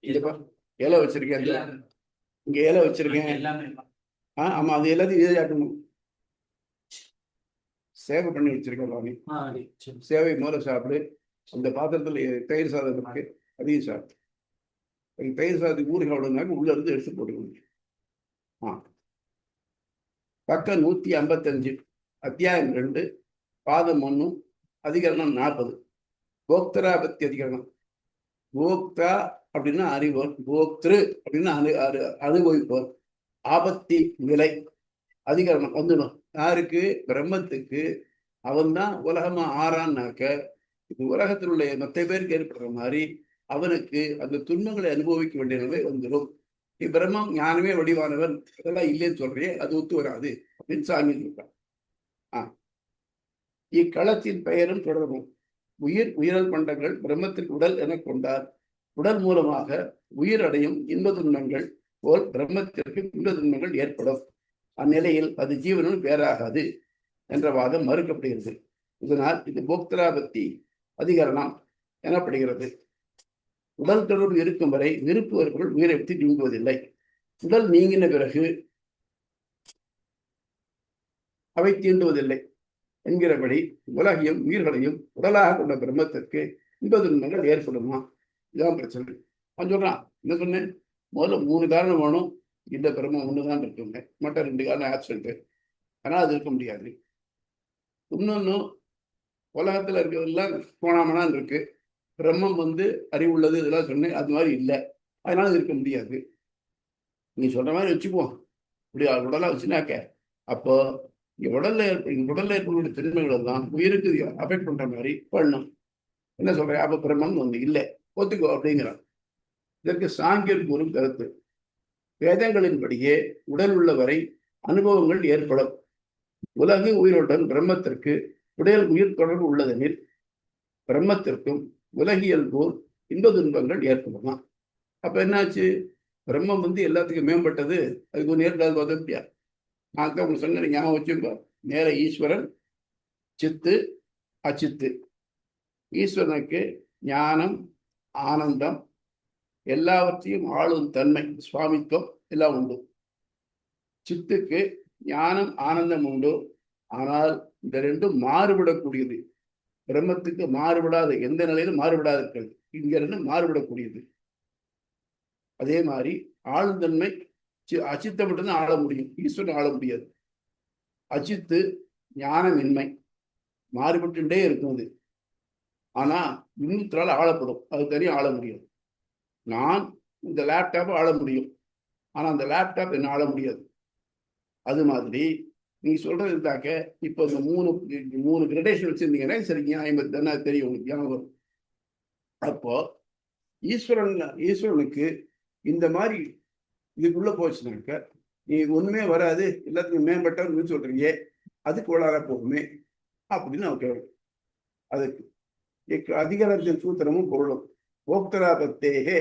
இல்லப்பா, இலை வச்சிருக்கேன். இங்க இலை வச்சிருக்கேன். ஆமா, அது எல்லாத்தையும் இதாக்கணும். சேவை பண்ணி வச்சிருக்கேன். சேவை முதல்ல சாப்பிடு. அந்த பாத்திரத்துல தயிர் சாதம் இருக்கு, அதையும் சாப்பிடு. தயிர் சாதத்துக்கு ஊறுகாய் விடுனாக்க உள்ள இருந்து எடுத்து போட்டுக்கணும். பக்கம் 155, அத்தியாயம் 2, பாதம் 1, அதிகரணம் 40. போக்தராபத்தி அதிகரணம். போக்தா அப்படின்னா அறிவோர், போக்திரு அப்படின்னா அனுபவிப்போர். ஆபத்தி விலை அதிகரணம் வந்துடும். யாருக்கு? பிரம்மத்துக்கு. அவன் தான் உலகமா ஆறான்னாக்க இது உலகத்தில் உள்ள மற்ற பேருக்கு ஏற்படுற மாதிரி அவனுக்கு அந்த துன்பங்களை அனுபவிக்க வேண்டிய நிலை வந்துடும். நீ பிரம்மம் ஞானமே வடிவானவன் இதெல்லாம் இல்லைன்னு சொல்றியே, அது ஒத்து வராது அப்படின்னு சாமி இருக்கான். இக்களத்தின் பெயரும் தொடரும். உயிரல் பண்டங்கள் பிரம்மத்திற்கு உடல் என கொண்டார். உடல் மூலமாக உயிர் அடையும் இன்ப துன்பங்கள் போல் பிரம்மத்திற்கு இன்ப துன்பங்கள் ஏற்படும். அந்நிலையில் அது ஜீவனும் வேறாகாது என்ற வாதம் மறுக்கப்படுகிறது. இதனால் இது போக்தராபத்தி அதிகரணம் எனப்படுகிறது. உடல் தொடர்பு இருக்கும் வரை விருப்புவர்கள் உயிரை விட்டு நீங்குவதில்லை. உடல் நீங்கின பிறகு அவை தீண்டுவதில்லை என்கிறபடி உலகையும் உயிர்களையும் உடலாக கொண்ட பிரம்மத்திற்கு இன்ப துன்பங்கள் ஏற்படுமா? இதுதான் பிரச்சனை. அவன் சொல்றான், என்ன சொன்னேன், முதல்ல 3 காரணம் வேணும். இந்த பிரம்மம் ஒண்ணுதான் இருக்குங்க, மற்ற 2 காரணம் ஆப்சென்ட். ஆனால் அது இருக்க முடியாது. இன்னொன்னு, உலகத்துல இருக்கிறதெல்லாம் கோணாமனான் இருக்கு. பிரம்மம் அறிவுள்ளது இதெல்லாம் சொன்னேன், அது மாதிரி இல்லை, அதனால அது இருக்க முடியாது. நீ சொல்ற மாதிரி வச்சுக்குவோம். இப்படி உடலா வச்சுனாக்க அப்போ உடல்ல இருக்கக்கூடிய திறமைகள் எல்லாம் உயிருக்கு அஃபெக்ட் பண்ற மாதிரி பண்ணும். என்ன சொல்ற? அப்ப பிரம்மம் இல்லை, ஒத்துக்கோ அப்படிங்கிறான். இதற்கு சாங்கியர் கூறும் கருத்து, வேதங்களின்படியே உடல் உள்ளவரை அனுபவங்கள் ஏற்படும். உலகு உயிரோடன் பிரம்மத்திற்கு உடல் உயிர் தொடர்பு உள்ளதெனில் பிரம்மத்திற்கும் உலகியல் போல் இன்ப துன்பங்கள் ஏற்படுமா? அப்ப என்னாச்சு? பிரம்மம் எல்லாத்துக்கும் மேம்பட்டது, அதுக்கு ஒன்று ஏற்படாது பார்த்தா. நான் தான் உங்களுக்கு சொன்ன ஞாபகம் வச்சுக்கோ. நேர ஈஸ்வரன், சித்து, அச்சித்து. ஈஸ்வரனுக்கு ஞானம், ஆனந்தம், எல்லாவற்றையும் ஆளும் தன்மை, சுவாமித்துவம் எல்லாம் உண்டு. சித்துக்கு ஞானம், ஆனந்தம் உண்டு. ஆனால் இந்த ரெண்டும் மாறுபடக்கூடியது. பிரம்மத்துக்கு மாறுபடாது, எந்த நிலையிலும் மாறுபடாது இருக்கிறது. இங்க இருந்து மாறுபடக்கூடியது. அதே மாதிரி ஆளும் தன்மை அச்சித்தை மட்டும்தான் ஆள முடியும், ஈஸ்வரன் ஆள முடியாது. அச்சித்து ஞானமின்மை மாறுபட்டுட்டே இருக்கும். அது ஆனா இன்னொருத்தரால் ஆளப்படும், அது தனியாக ஆள முடியாது. நான் இந்த லேப்டாப்பை ஆள முடியும், ஆனா அந்த லேப்டாப் என்ன ஆள முடியாது. அது மாதிரி நீங்க சொல்றது இருந்தாக்க இப்போ இந்த மூணு கிரடேஷன் வச்சிருந்தீங்கன்னா சரி, நியாயம் தானே தெரியும் உங்களுக்கு, ஞாபகம். அப்போ ஈஸ்வரனுக்கு இந்த மாதிரி இதுக்குள்ள போச்சுனாக்க நீ ஒண்ணுமே வராது, எல்லாத்துக்கும் மேம்பட்டவன்னு சொல்றீங்க, அதுக்கு உள்ளார போகுமே அப்படின்னு அவன் கேள்வி. அதுக்கு அதிகாரத்தின் சூத்திரமும் பொருளும் போக்தராபத்தேகே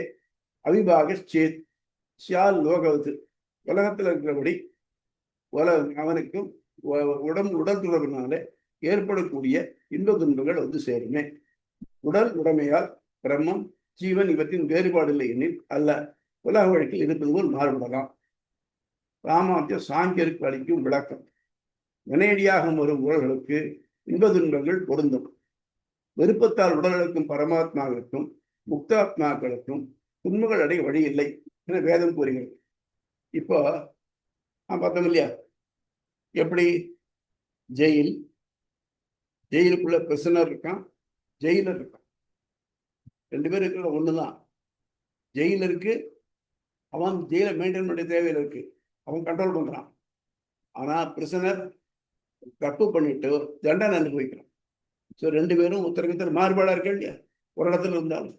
அவிபாக சேத் சியால் லோகவத்து, உலகத்தில் இருக்கிறபடி அவனுக்கும் உடல் தொடர்பினால ஏற்படக்கூடிய இன்ப துன்பங்கள் வந்து சேருமே. உடல் உடைமையால் பிரம்மம் ஜீவன் இவற்றின் வேறுபாடு இல்லை எனில் அல்ல, உலக வழக்கில் இருப்பது போல் மாறுபடலாம். ராமாத்திய சாங்கியருக்கு அளிக்கும் விளக்கம். வினையடியாக வரும் உடல்களுக்கு இன்ப துன்பங்கள் பொருந்தும். விருப்பத்தால் உடல்களுக்கும் பரமாத்மாக்களுக்கும் முக்தாத்மாக்களுக்கும் துன்பங்கள் அடைய வழி இல்லை என வேதம் கூறுகிறது. இப்போ நான் பார்த்தோம் இல்லையா, எப்படி ஜெயிலுக்குள்ள பிரிசனர் இருக்கான், ஜெயிலர் இருக்கான். ரெண்டு பேரும் இருக்கிற ஒண்ணுதான். ஜெயிலருக்கு அவன் ஜெயிலை மெயின்டைன் பண்ண தேவையில்லை இருக்கு, அவன் கண்ட்ரோல் பண்றான். ஆனா பிரிசனர் தப்பு பண்ணிட்டு தண்டனை அனுபவிக்கிறான். ஸோ ரெண்டு பேரும் ஒருத்தருக்கு மாறுபாடா இருக்கு இல்லையா. ஒரு இடத்துல இருந்தாலும்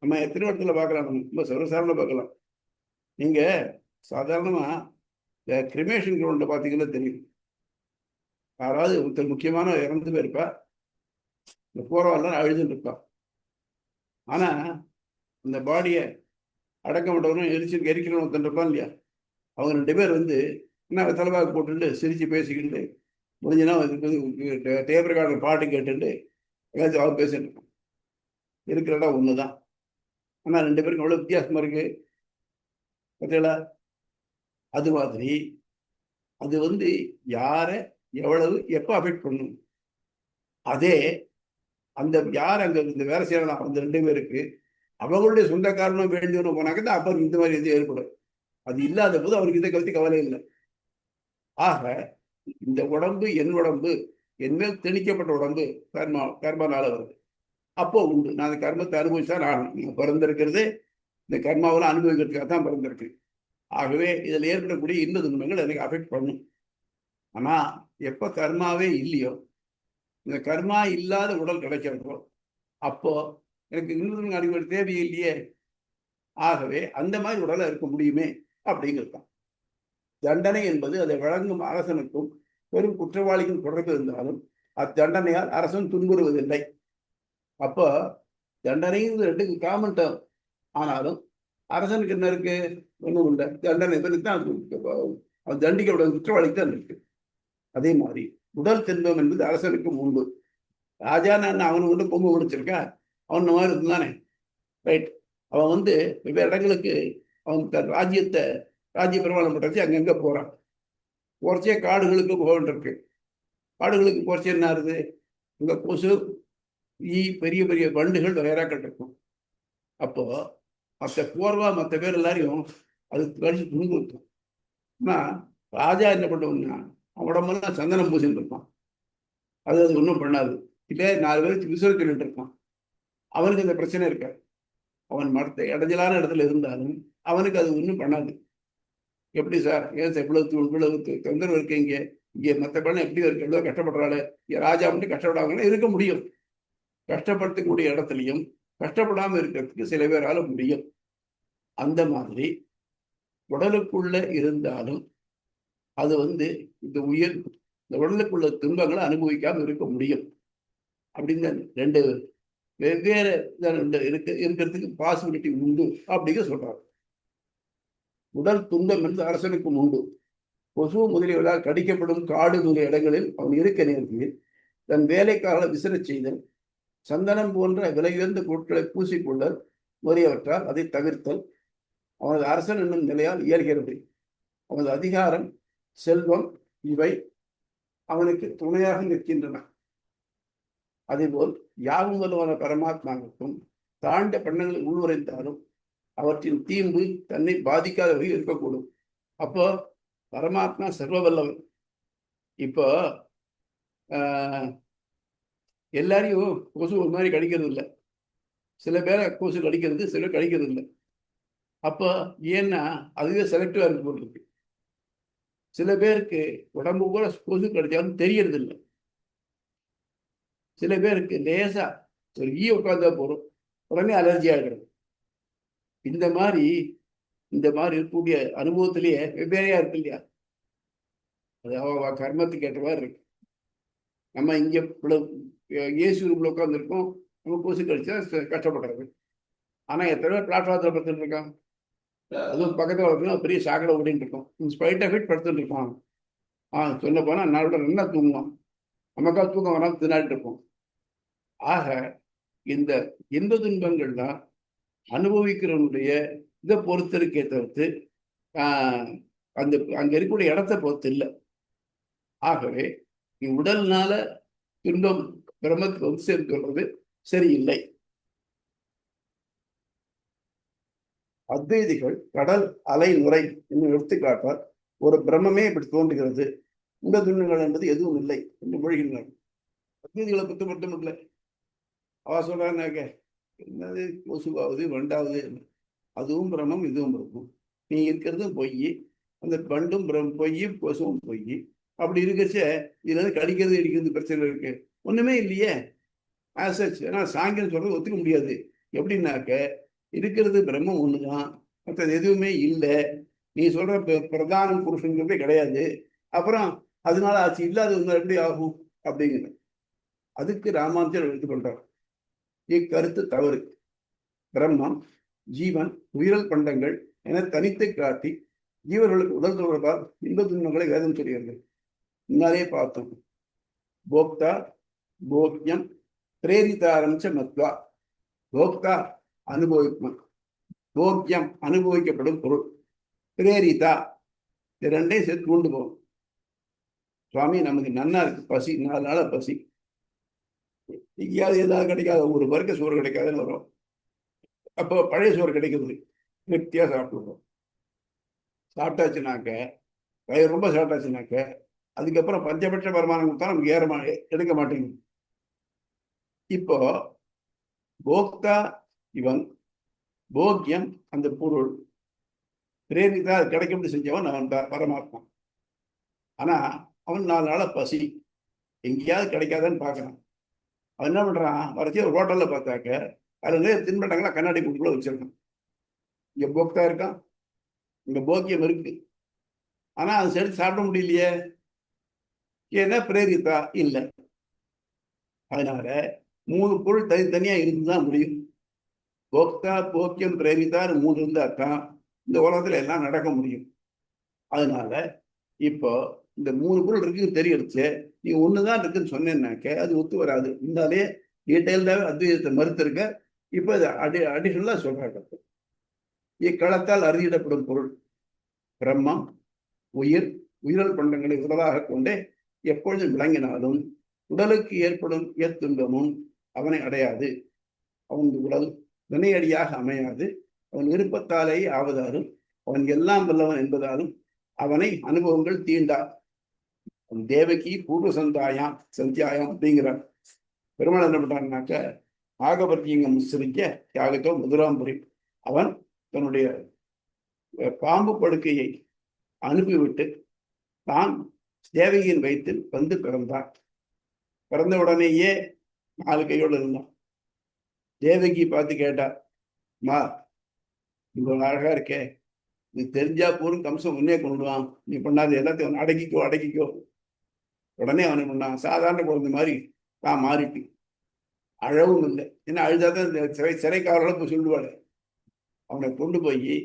நம்ம எத்தனை இடத்துல பார்க்கலாம், நம்ம ரொம்ப சர்வசாதாரண பார்க்கலாம். நீங்க சாதாரணமா இந்த கிரிமேஷன் கிரவுண்ட பார்த்தீங்கன்னா தெரியும், யாராவது ஒருத்தர் முக்கியமான இறந்து போயிருப்பா, இந்த போறவெல்லாம் அழுதுன்னு இருப்பா. ஆனா அந்த பாடியை அடக்கம் பண்ணவரும் எரிக்கிறவன் ஒருத்தன் இருப்பான் இல்லையா, அவங்க ரெண்டு பேர் வந்து என்ன தலைவாக்கு போட்டுட்டு சிரிச்சு பேசிக்கிட்டு முடிஞ்சுன்னா டேப் ரெக்கார்டர் பாட்டு கேட்டுட்டு ஏதாச்சும் அவர் பேசிட்டு இருப்பான். இருக்கிற இடம் ஒண்ணுதான், ஆனா ரெண்டு பேருக்கும் எவ்வளவு வித்தியாசமா இருக்கு பார்த்தீங்களா. அது மாதிரி அது வந்து யாரை எவ்வளவு எப்போ அஃபெக்ட் பண்ணும். அதே அந்த யார் அங்க இந்த வேலை செய்யலாம் அந்த ரெண்டு பேருக்கு அவங்களுடைய சொந்த காரணம் வேண்டியவனு போனாக்க தான் அப்போ இந்த மாதிரி இது ஏற்படும். அது இல்லாத போது அவருக்கு இதை கருத்து கவலை இல்லை. ஆக இந்த உடம்பு என் உடம்பு, என்மேல் திணிக்கப்பட்ட உடம்பு கர்மனால வருது. அப்போ உண்டு, நான் அந்த கர்மத்தை அனுபவிச்சா நான் பிறந்திருக்கிறது இந்த கர்மாவெல்லாம் அனுபவிக்கிறதுக்காக தான் பிறந்திருக்கு. ஆகவே இதில் ஏற்படக்கூடிய இன்ப துன்பங்கள் எனக்கு அஃபெக்ட் பண்ணும். ஆனா எப்ப கர்மாவே இல்லையோ, இந்த கர்மா இல்லாத உடல் கிடைக்கிறதோ அப்போ எனக்கு இன்ப துன்பங்கள் அனுபவிக்க தேவையில்லையே. ஆகவே அந்த மாதிரி உடலை இருக்க முடியுமே அப்படிங்கிறதான். தண்டனை என்பது அதை வழங்கும் அரசனுக்கும் பெரும் குற்றவாளிக்கும் தொடர்பு இருந்தாலும் அத்தண்டனையால் அரசன் துன்புறுவதில்லை. அப்போ தண்டனைங்கிறது ரெண்டுக்கு காமன் டேர்ம். ஆனாலும் அரசனுக்கு என்ன இருக்கு, ஒன்றும் இல்லை, தண்டனை தான் அவன் தண்டிக்கப்பட குற்றவாளிக்கு தான் இருக்கு. அதே மாதிரி உடல் துன்பம் என்பது அரசனுக்கும் உண்டு. ராஜா நான் அவனு கொண்டு கொம்பு முடிச்சிருக்கா, அவன் மாதிரி இருந்தானே, ரைட். அவன் வந்து வெவ்வேறு இடங்களுக்கு அவன் தன் ராஜ்ய பிரமாணம் பற்றி அங்கங்க போறான். போறச்சே காடுகளுக்கு போக வேண்டியிருக்கு. காடுகளுக்கு போறச்சே என்ன ஆகுது, இங்க கொசு பெரிய பெரிய வண்டுகள் வகைராக்கள் இருக்கும். அப்போ மற்ற போர்வா மற்ற பேர் எல்லாரையும் அது கழிச்சு துன்புறுத்தும். ஆனா ராஜா என்ன பண்ணுவோம்னா உடம்பெல்லாம் சந்தனம் பூசின்னு இருப்பான், அது ஒன்றும் பண்ணாது. இல்லை 4 பேருக்கு விசுவச்சுட்டு இருப்பான், அவனுக்கு அந்த பிரச்சனை இருக்காது. அவன் மற்ற இடைஞ்சலான இடத்துல இருந்தாலும் அவனுக்கு அது ஒன்றும் பண்ணாது. எப்படி சார், ஏன் சார் இவ்வளவு தொந்தரவு இருக்கு இங்கே மற்ற பணம் எப்படி இருக்கு, எவ்வளோ கஷ்டப்படுறாள், இங்கே ராஜா மட்டும் கஷ்டப்படாம இருக்க முடியும். கஷ்டப்படுத்தக்கூடிய இடத்துலையும் கஷ்டப்படாமல் இருக்கிறதுக்கு சில பேரால முடியும். அந்த மாதிரி உடலுக்குள்ள இருந்தாலும் அது வந்து இந்த உடலுக்குள்ள துன்பங்களை அனுபவிக்காம இருக்க முடியும். அப்படின்னு ரெண்டு வெவ்வேறு இருக்கிறதுக்கு பாசிபிலிட்டி உண்டு அப்படிங்க சொல்றாங்க. உடல் துன்பம் என்று அரசனுக்கும் உண்டு. கொசு முதலியவர்களால் கடிக்கப்படும் காடு முதலிய இடங்களில் அவன் இருக்க நேர்த்தியில் தன் வேலைக்காக விசிறச் செய்தல், சந்தனம் போன்ற விலை உயர்ந்த பொருட்களை பூசிக்கொள்ளல், உரியவற்றால் அதை தவிர்த்தல் அவனது அரசன் என்னும் நிலையால் இயல்கிறது. அவனது அதிகாரம், செல்வம் இவை அவனுக்கு துணையாக நிற்கின்றன. அதேபோல் யாவும் வலுவான பரமாத்மாவுக்கும் தாண்ட பண்ணங்கள் உள்வரைந்தாலும் அவற்றின் தீம்பு தன்னை பாதிக்காத வகையில் இருக்கக்கூடும். அப்போ பரமாத்மா சர்வ வல்லவன். இப்போ எல்லாரையும் கொசு ஒரு மாதிரி கடிக்கிறது இல்லை. சில பேரை கொசு கடிக்கிறது, சில பேர் கடிக்கிறது இல்லை. அப்போ ஏன்னா அதுவே செலக்டிவா இருக்கு போல் இருக்கு. சில பேருக்கு உடம்பு கூட கொசு கடிச்சாலும் தெரியறது இல்லை. சில பேருக்கு லேசா ஒரு ஈ உட்காந்தா போறோம், உடனே அலர்ஜி ஆகிடும். இந்த மாதிரி இருக்கக்கூடிய அனுபவத்திலேயே வெவ்வேறையா இருக்கு இல்லையா? அது அவ கர்மத்துக்கு ஏற்ற மாதிரி இருக்கு. நம்ம இங்க ஏசி ரூம்ல உட்காந்துருக்கோம், நம்ம கொசு கடிச்சா கஷ்டப்படுறது. ஆனா எத்தனை பேர் பிளாட்ஃபார்த்தில் படுத்துட்டு இருக்கான், அதுவும் பக்கத்தில் வளர்க்கணும் பெரிய சாக்கடை ஓடிட்டு இருக்கோம், இன்ஸ்பைட் ஆஃப் இட் படுத்துட்டு இருக்கோம். சொல்ல போனா நாளோட நல்லா தூங்குவோம், நமக்கா தூக்கம் வராமல் தின்னாடிட்டு இருப்போம். ஆக இந்த இன்ப துன்பங்கள்லாம் அனுபவிக்கிறவனுடைய இதை பொறுத்து இருக்கே தவிர்த்து அந்த அங்க இருக்கக்கூடிய இடத்தை பொறுத்து இல்லை. ஆகவே உடல்னால துன்பம் பிரம்மத்துக்கு வந்து சேர்க்கிறது சரியில்லை. அத்வைதிகள் கடல் அலை நுரை என்று எடுத்துக்காட்டால் ஒரு பிரம்மமே இப்படி தோன்றுகிறது, இந்த துன்பங்கள் என்பது எதுவும் இல்லை என்று மொழிகின்றனர். அத்வைதிகளை பற்றி மட்டும் இல்லை. அவ சொல்றாங்க, என்னது கொசுவாவது வண்டாவது, அதுவும் பிரம்மம் இதுவும் பிரம்மம், நீ இருக்கிறதும் பொய், அந்த வண்டும் பொய்யும் கொசுவும் பொய். அப்படி இருக்கச்ச இதுல இருந்து கடிக்கிறது இடிக்கிறது பிரச்சனை இருக்கு, ஒண்ணுமே இல்லையே ஆசச். ஏன்னா சாங்கியம் சொல்றது ஒத்துக்க முடியாது. எப்படின்னாக்க இருக்கிறது பிரம்மம் ஒண்ணுதான், மற்றது எதுவுமே இல்லை. நீ சொல்ற பிரதான புருஷங்கிறதே கிடையாது, அப்புறம் அதனால ஆச்சு இல்லாதது எப்படி ஆகும் அப்படிங்கிற அதுக்கு ராமானுஜர் எடுத்துக்கொண்டார். இக்கருத்து தவறு. பிரம்மம், ஜீவன், உயிரல் பண்டங்கள் என தனித்து காட்டி ஜீவர்களுக்கு உடல் தொடர்பால் இன்ப துன்பங்களை வேதம் சொல்கிறது. முன்னாலே பார்த்தோம். போக்தா போக்யம் பிரேரிதாரம்ச மத்வா. போக்தா அனுபவிக்கும், போக்யம் அனுபவிக்கப்படும் பொருள், பிரேரிதா இது ரெண்டையும் சேர்த்து கொண்டு போகும். சுவாமி நமக்கு நன்னா இருக்கு, பசி, 4 நாள பசி, எங்கேயாவது ஏதாவது கிடைக்காத, ஒரு வர்க்க சோறு கிடைக்காதுன்னு வரும். அப்போ பழைய சோறு கிடைக்கிறது, திருப்தியா சாப்பிடுவோம். சாப்பிட்டாச்சுனாக்க வயிறு ரொம்ப சாப்பிட்டாச்சுனாக்க அதுக்கப்புறம் பஞ்சபட்ச வருமானம் கொடுத்தா நமக்கு எடுக்க மாட்டேங்குது. இப்போ போக்தா இவன், போக்கியம் அந்த பொருள், பிரேரிதா கிடைக்கும் செஞ்சவன் அவன் பரமாத்மா. ஆனா அவன் 4 நாள பசி, எங்கேயாவது கிடைக்காதான்னு பார்க்கறான். அவன் என்ன பண்றான், வரைச்சி ஒரு ஹோட்டல்ல பார்த்தாக்க அதுல நிறைய தின்பண்டங்களா கண்ணாடி குடுக்குள்ள வச்சிருக்கான். இங்க போக்தா இருக்கான், இங்க போக்கியம் இருக்கு, ஆனா அதை சேர்த்து சாப்பிட முடியலையே, ஏன்னா பிரேரிதா இல்லை. அதனால 3 பொருள் தனித்தனியா இருந்துதான் முடியும். போக்தா போக்கியம் பிரேரிதா 3 இருந்தா தான் இந்த உலகத்துல எல்லாம் நடக்க முடியும். அதனால இப்போ இந்த 3 பொருள் இருக்குன்னு தெரியடுச்சு, நீ ஒண்ணுதான் இருக்குன்னு சொன்னேன்னாக்க அது ஒத்து வராது. இருந்தாலே டீட்டெயில்டாவே அத்வைதத்தை மறுத்திருக்க. இப்போ இது அடிஷனலா சொல்றாங்க. இக்களத்தால் அறியிடப்படும் பொருள் பிரம்மம், உயிர், உயிரல் பண்டங்களை உடலாக கொண்டே எப்பொழுதும் விளங்கினாலும் உடலுக்கு ஏற்படும் துன்பமும் அவனை அடையாது. அவன் உடல் வினையடியாக அமையாது. அவன் விருப்பத்தாலேயே ஆவதாலும் அவன் எல்லாம் வல்லவன் என்பதாலும் அவனை அனுபவங்கள் தீண்டா. அவன் தேவகி பூர்வ சந்தியாயம் அப்படிங்கிறான். பெருமாள் என்ன பண்றான்னாக்க ஆகபத்தியங்கம் முஸ்ரிக்க தியாகத்தோ மதுராம்புரி. அவன் தன்னுடைய பாம்பு படுக்கையை அனுப்பிவிட்டு தான் தேவகியின் வயிற்றில் வந்து பிறந்தான். பிறந்த உடனேயே 4 கையோடு இருந்தான். தேவகி பார்த்து கேட்டா, மா இவ்வளவு அழகா இருக்கே, இது தெரிஞ்சா போரும் கம்சம் முன்னே கொண்டுடுவான், நீ பண்ணாது எல்லாத்தையும் அடக்கிக்கோ. உடனே அவனை பண்ணான். சாதாரண குழந்தை மாதிரி தான் மாறிட்டு, அழவும் இல்லை. ஏன்னா அழுதாதான் இந்த சிறைக்காரர்களும் போய் சொல்லுவாள். அவனை கொண்டு போய்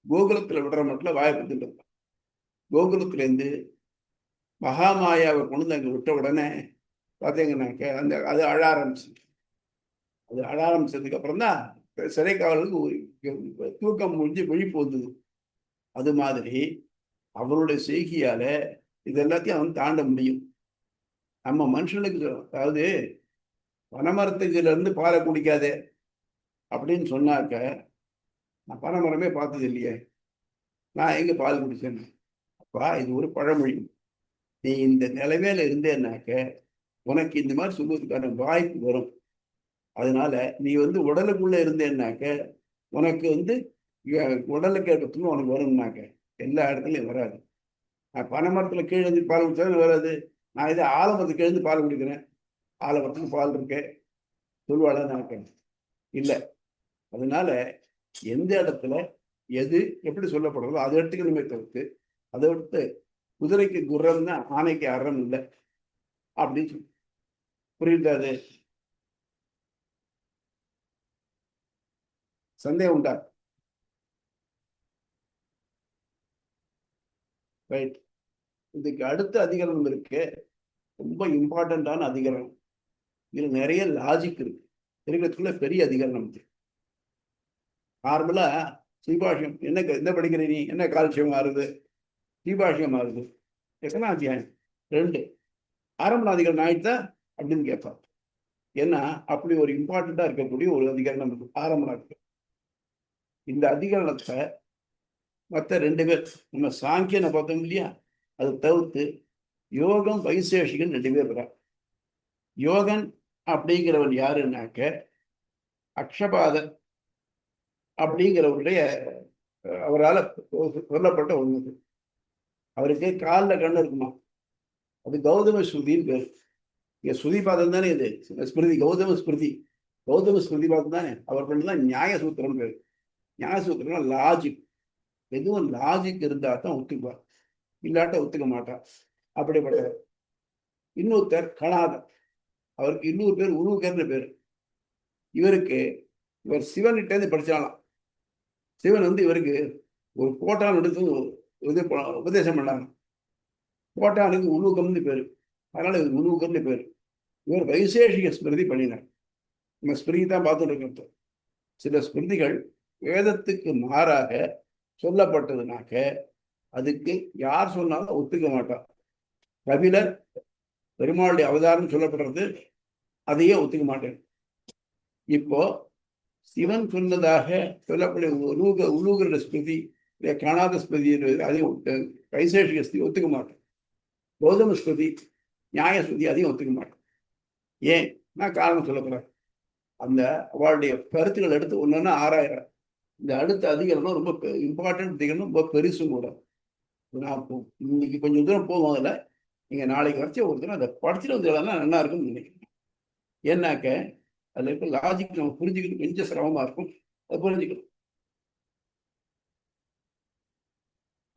கோகுலத்துல விடுற மட்டும் வாய்ப்பு. கோகுலத்திலேருந்து மகாமாயாவை கொண்டு அங்கே விட்ட உடனே பார்த்தீங்கன்னாக்க அது அழ ஆரம்பிச்சு. அது அழ ஆரம்பிச்சதுக்கு அப்புறம் தான் சிறை காவலுக்கு தூக்கம் முடிஞ்சு விழிப்பு வந்தது. அது மாதிரி அவருடைய செய்கையால இது எல்லாத்தையும் அவன் தாண்ட முடியும். நம்ம மனுஷனுக்கு அதாவது பனைமரத்துக்குல இருந்து பாலை குடிக்காதே அப்படின்னு சொன்னாக்க, நான் பனைமரமே பார்த்தது இல்லையே, நான் எங்க பால் குடிச்சேன்னு. அப்பா இது ஒரு பழமொழி. நீ இந்த நிலைமையில இருந்தேன்னாக்க உனக்கு இந்த மாதிரி சொல்வதற்கான வாய்ப்பு வரும். அதனால நீ உடலுக்குள்ள இருந்தேன்னாக்க உனக்கு உடலுக்கு ஏற்பட்டு உனக்கு வரும்னாக்க எல்லா இடத்துலையும் வராது. நான் பனைமரத்துல கீழே இருந்து பால் குடிச்சாலும் வராது. நான் இதை ஆலமரத்துக்கு எழுந்து பால் குடிக்கிறேன், ஆலமரத்துக்கு பால் இருக்கேன் சொல்வாள நான் இல்லை. அதனால எந்த இடத்துல எது எப்படி சொல்லப்படுறதோ அதை எடுத்துக்கணுமே தவிர்த்து அதை விட்டு குதிரைக்கு குர்ரம்னா ஆணைக்கு அறம் இல்லை அப்படின்னு சொல்லி புரியுதா? அது சந்தேகம் உண்டா? ரைட். இதுக்கு அடுத்த அதிகரணம் இருக்கு, ரொம்ப இம்பார்ட்டண்டான அதிகரணம். இதுல நிறைய லாஜிக் இருக்கு. இருக்கிறதுக்குள்ள பெரிய அதிகரணம் இது. நார்மலா ஸ்ரீபாஷ்யம் என்ன படிக்கிற நீ, என்ன கால்சியம் ஆறுது, ஸ்ரீபாஷ்யம் ஆறுது, எத்தனை அத்தியாயம்? 2. ஆரம்ப அதிகரணம் ஆயிடுதா அப்படின்னு கேட்பார். ஏன்னா அப்படி ஒரு இம்பார்ட்டண்டா இருக்கக்கூடிய ஒரு அதிகரணம் இருக்கு ஆரம்ப இருக்கு. இந்த அதிகரணத்தை மற்ற 2 பேர், நம்ம சாங்கியனை பார்த்தோம் இல்லையா, அதை தவிர்த்து யோகம் வைசேஷிகன் 2 பேர் இருக்கிறார். யோகன் அப்படிங்கிறவன் யாருன்னாக்க அக்ஷபாதர் அப்படிங்கிறவருடைய அவரால் சொல்லப்பட்ட ஒன்று. அவருக்கு காலில் கண்ணு இருக்குமா, அது கௌதம ஸ்மிருதின்னு பேர். இங்க ஸ்ருதி பாதம் தானே இது, ஸ்மிருதி கௌதம ஸ்மிருதி, கௌதம ஸ்மிருதி பாதம் தானே. அவர் பண்ணதான் நியாயசூத்திரம் பேர். நியாயசூத்திரம் லாஜிக். எதுவும் லாஜிக் இருந்தா தான் ஒத்துக்குவார், இல்லாட்ட ஒத்துக்க மாட்டார். அப்படிப்பட்டவர். இன்னொருத்தர் கணாதர், அவருக்கு இன்னொரு பேர் உருவகர்னு பேர். இவர் சிவன்கிட்டேருந்து படிச்சாலாம். சிவன் இவருக்கு ஒரு கோட்டான் எடுத்து உபதேசம் பண்ணாங்க. கோட்டானுக்கு உருவகம்னு பேரு, அதனால இவர் உருவகர்னு பேரு. இவர் வைசேஷிக ஸ்மிருதி பண்ணினார். நம்ம ஸ்மிருதி தான் பார்த்துட்டு இருக்கிறது. சில ஸ்மிருதிகள் வேதத்துக்கு மாறாக சொல்லப்பட்டதுனாக்க அதுக்கு யார் சொன்னாலும் ஒத்துக்க மாட்டார். கபிலர் பெருமாளுடைய அவதாரம் சொல்லப்படுறது, அதையே ஒத்துக்க மாட்டேன். இப்போ சிவன் சொன்னதாக சொல்லக்கூடிய உலூகர ஸ்மிருதி, காணாத ஸ்மிருதி, அதையும் வைசேஷிக ஸ்மிருதி ஒத்துக்க மாட்டேன். கௌதம ஸ்மிருதி, நியாய ஸ்மிருதி, அதையும் ஒத்துக்க மாட்டேன். ஏன் நான் காரணம் சொல்லப்படுறேன். அந்த அவளுடைய கருத்துக்கள் எடுத்து ஒன்னொன்னா ஆராயிரம். இந்த அடுத்த அதிகாரம் ரொம்ப இம்பார்ட்டன்ட் அதிகாரம், ரொம்ப பெருசும் கூட. நான் இன்னைக்கு கொஞ்சம் தூரம் போவோம். அதில் நீங்க நாளைக்கு வரைச்ச ஒரு தூரம் அதை படிச்சுட்டு வந்து நல்லா இருக்கும்னு நினைக்கிறேன். ஏன்னாக்க அதுல இருக்க லாஜிக் நம்ம புரிஞ்சுக்கணும், கொஞ்சம் சிரமமா இருக்கும், அதை புரிஞ்சுக்கணும்.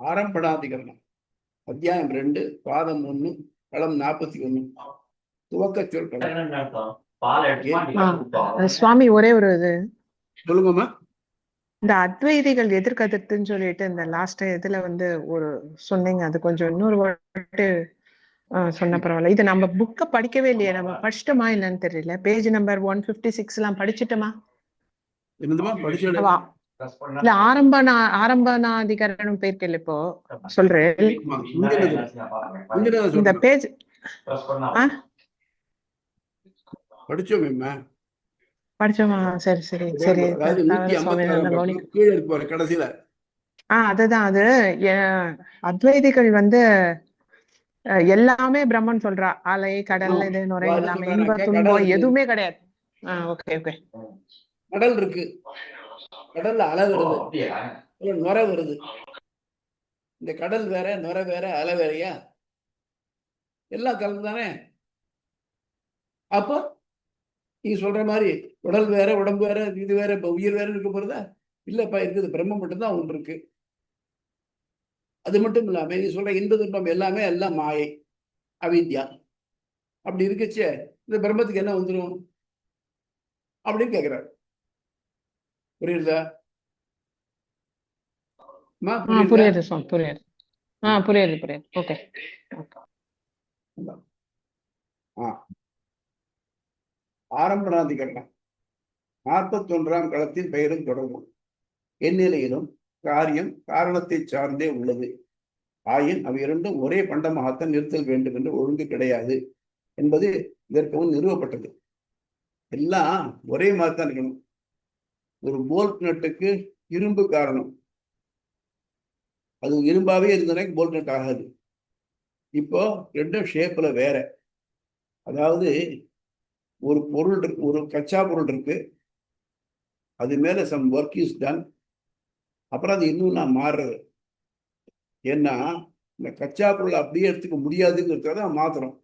ஆரம்பணாதிகரணம் அத்தியாயம் 2 பாதம் 1 களம் 41 துவக்க சொற்கள். சுவாமி ஒரே ஒரு இது சொல்லுங்கம்மா. இந்த அத்வைதிகள் எதிர்கருத்துன்னு சொல்லிட்டு இந்த லாஸ்ட் இதுல ஒரு சொன்னீங்க, அது கொஞ்சம் இன்னொரு வாட்டி சொன்ன பரவாயில்ல. இது நம்ம புக்க படிக்கவே இல்லையே, நம்ம படிச்சிட்டோமா இல்லன்னு தெரியல. பேஜ் நம்பர் 156 எல்லாம் படிச்சிட்டோமா? இல்ல ஆரம்பணாதிகரணம் பேர்க்கல இப்போ சொல்றேன். இந்த பேஜ் படிச்சோமா? சரி சரி சரி. கடைசியில அதுதான் அது. அத்வைதிகள் எல்லாமே பிரம்மன் சொல்றா, அலை கடல் இது நுரை எல்லாமே, இன்ப துன்பம் எதுவுமே கிடையாது. Okay okay. கடல் இருக்கு, கடல்ல அலை வருது, நுரை வருது. இந்த கடல் வேற, நுரை வேற, அலை வேறையா? எல்லாம் கலந்து தானே. அப்போ நீங்க சொல்ற மாதிரி உடல் வேற, உடம்பு வேற, இது வேற, உயிர் வேற இருக்க போறதா? இல்லப்பா, இருக்குது பிரம்மம் மட்டும்தான் ஒன்று இருக்கு. அது மட்டும் இல்லாம நீ சொல்ற இன்ப துன்பம் எல்லாமே எல்லாம் மாயை, அவித்யா. அப்படி இருக்குச்சே இந்த பிரம்மத்துக்கு என்ன வந்துடும் அப்படின்னு கேக்குறாரு. புரியுதா? புரியுது புரியுது. புரியுது புரியுது. ஓகே. ஆரம்பணாதிகரணம் 41ஆம் களத்தின் பெயரும் தொடங்கும். எந்நிலையிலும் காரியம் காரணத்தை சார்ந்தே உள்ளது. ஆயின் அவை இரண்டும் ஒரே பண்டமாகத்தான் நிறுத்தல் வேண்டும் என்று ஒழுங்கு கிடையாது என்பது இதற்கு முன் நிறுவப்பட்டது. எல்லாம் ஒரே மாதிரி தான் இருக்கணும். ஒரு போல்ட் நட்டுக்கு இரும்பு காரணம், அது இரும்பாவே இருந்ததுனா போல்ட் நட் ஆகாது. இப்போ ரெண்டும் ஷேப்ல வேற. அதாவது ஒரு பொருள் இருக்கு, ஒரு கச்சா பொருள் இருக்கு, அது மேல சம் ஒர்க் இஸ் டன், அப்புறம் அது இன்னும் நான் மாறுறது. ஏன்னா இந்த கச்சா பொருள் அப்படியே எடுத்துக்க முடியாதுங்கிறத மாத்துறோம்.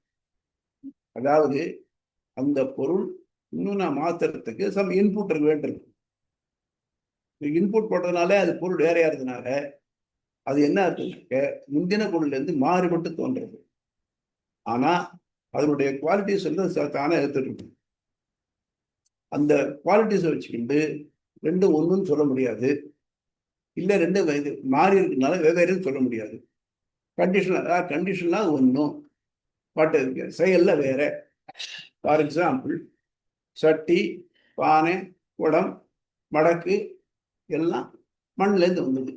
அதாவது அந்த பொருள் இன்னும் நான் மாத்துறதுக்கு சம் இன்புட் இருக்க வேண்டியிருக்கு. இன்புட் போட்டதுனால அது பொருள் வேறையா இருந்ததுனால அது என்ன இருக்கு, முந்தின பொருள்ல இருந்து மாறுபட்டு தோன்றது. ஆனா அதனுடைய குவாலிட்டிஸ் வந்து தானே எடுத்துட்டு அந்த குவாலிட்டிஸை வச்சுக்கிட்டு ரெண்டும் ஒன்றுன்னு சொல்ல முடியாது. இல்லை ரெண்டு இது மாறி இருக்குனால வெவ்வேறுன்னு சொல்ல முடியாது. கண்டிஷன்லாம் ஒன்றும் பட் இருக்கு, செயல்ல வேற. ஃபார் எக்ஸாம்பிள் சட்டி, பானை, குடம், மடக்கு எல்லாம் மண்ணிலேருந்து வந்தது.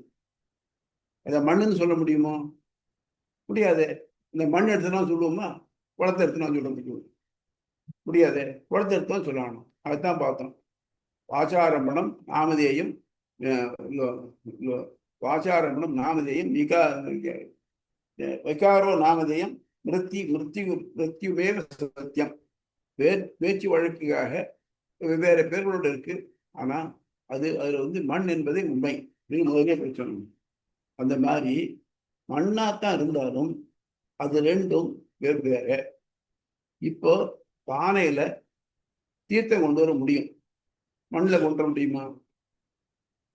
அதை மண்ணுன்னு சொல்ல முடியுமோ? முடியாது. இந்த மண் எடுத்துனா சொல்லுவோமா? குளத்தை எடுத்துனா சொல்ல முடியும்? முடியாது. குளத்தை எடுத்துனா சொல்லணும். அதுதான் பார்த்தோம். வாசாரம்பணம் நாமதேயம், வாசாரம்பணம் நாமதேயம், விகாரோ நாமதேயம், மிருத்யுவே சத்தியம். பேச்சு வழக்குக்காக வெவ்வேறு பேர்களோடு இருக்கு. ஆனா அதுல வந்து மண் என்பதே உண்மை அப்படின்னு முதலே பேசணும். அந்த மாதிரி மண்ணாத்தான் இருந்தாலும் அது ரெண்டும் வெவ்வேறு. இப்போ பானையில தீர்த்தம் கொண்டு வர முடியும், மண்ணில் கொண்டு வர முடியுமா?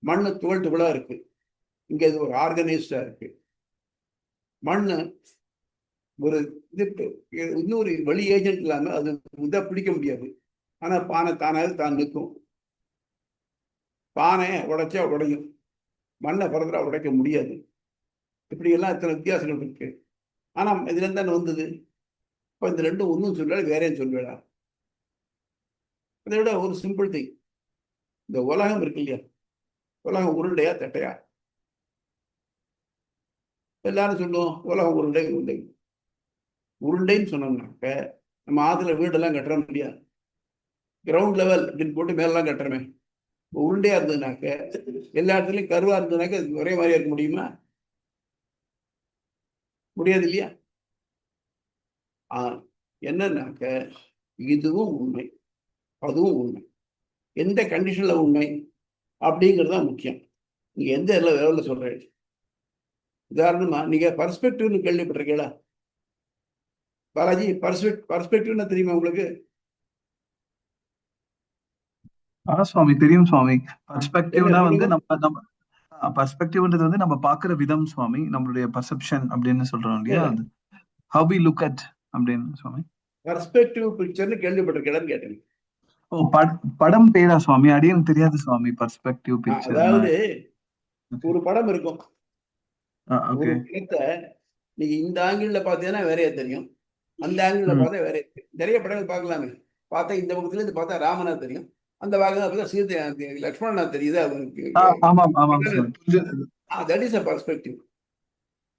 மண்ணு துகள் துகளா இருக்கு, இங்க இது ஒரு ஆர்கனைஸ்டா இருக்கு. மண்ணு ஒரு இது இன்னொரு வெளி ஏஜென்ட் இல்லாம அது இதை பிடிக்க முடியாது. ஆனா பானை தானாக தான் நிற்கும். பானை உடைச்சா உடையும், மண்ணை பரந்தா உடைக்க முடியாது. இப்படி எல்லாம் இத்தனை வித்தியாசங்கள் இருக்கு. ஆனா இதுல இருந்து தானே வந்தது. இப்போ இந்த ரெண்டும் ஒன்றும் சொல்ல வேறேன்னு சொல்வேடா. அதை விட ஒரு சிம்பிள் திங், இந்த உலகம் இருக்கு இல்லையா, உலகம் உருண்டையா தட்டையா? எல்லாரும் சொல்லுவோம் உலகம் உருண்டை உருண்டை. உருண்டைன்னு சொன்னோம்னாக்க நம்ம ஆத்துல வீடெல்லாம் கட்டுற முடியாது, கிரவுண்ட் லெவல் அப்படின்னு போட்டு மேலாம் கட்டுறமே. உருண்டையா இருந்ததுனாக்க எல்லா இடத்துலையும் கருவா இருந்ததுனாக்க ஒரே மாதிரியா இருக்க முடியுமா? முடியாது இல்லையா? என்னன்னாக்க இதுவும் உண்மை அதுவும் உண்மை. எந்த கண்டிஷன்ல உண்மை அப்படிங்கிறது தான் முக்கியம். நீங்க எந்த லெவல்ல சொல்றீங்க. உதாரணமா நீங்க பர்ஸ்பெக்டிவ்னு கேள்விப்பட்டிருக்கீங்களா பாலாஜி? பர்ஸ்பெக்டிவ்னா தெரியுமா உங்களுக்கு? சுவாமி தெரியும் சுவாமி. பர்ஸ்பெக்டிவ்னா வந்து சொல்லுங்க. நம்ம பர்ஸ்பெக்டிவ்ன்றது வந்து நம்ம பாக்குற விதம் சுவாமி, நம்மளுடைய பர்செப்ஷன் அப்படின்னு சொல்றோம் இல்லையா, அது how we look at அப்படின்னு சுவாமி. பர்ஸ்பெக்டிவ் பிக்சர்னு கேள்விப்பட்டிருக்கேன்னு கேட்டேன். ஓ, படம் பேரா சுவாமி? அடியும் தெரியாது சுவாமி பர்ஸ்பெக்டிவ் பிக்சர். அதாவது ஒரு படம் இருக்கும், ஒரு ஓகே. படத்தை நீங்க இந்த ஆங்கிள் பார்த்தீங்கன்னா வேறையா தெரியும், அந்த ஆங்கிள் பார்த்தா வேற. நிறைய படங்கள் பார்க்கலாமே. பார்த்தா இந்த பக்கத்துல இருந்து பார்த்தா ராமனா தெரியும், அந்த பக்கம் சீதை லக்ஷ்மணனா தெரியுது அவனுக்கு. ஆமாம் ஆமாம் sir. That is a perspective.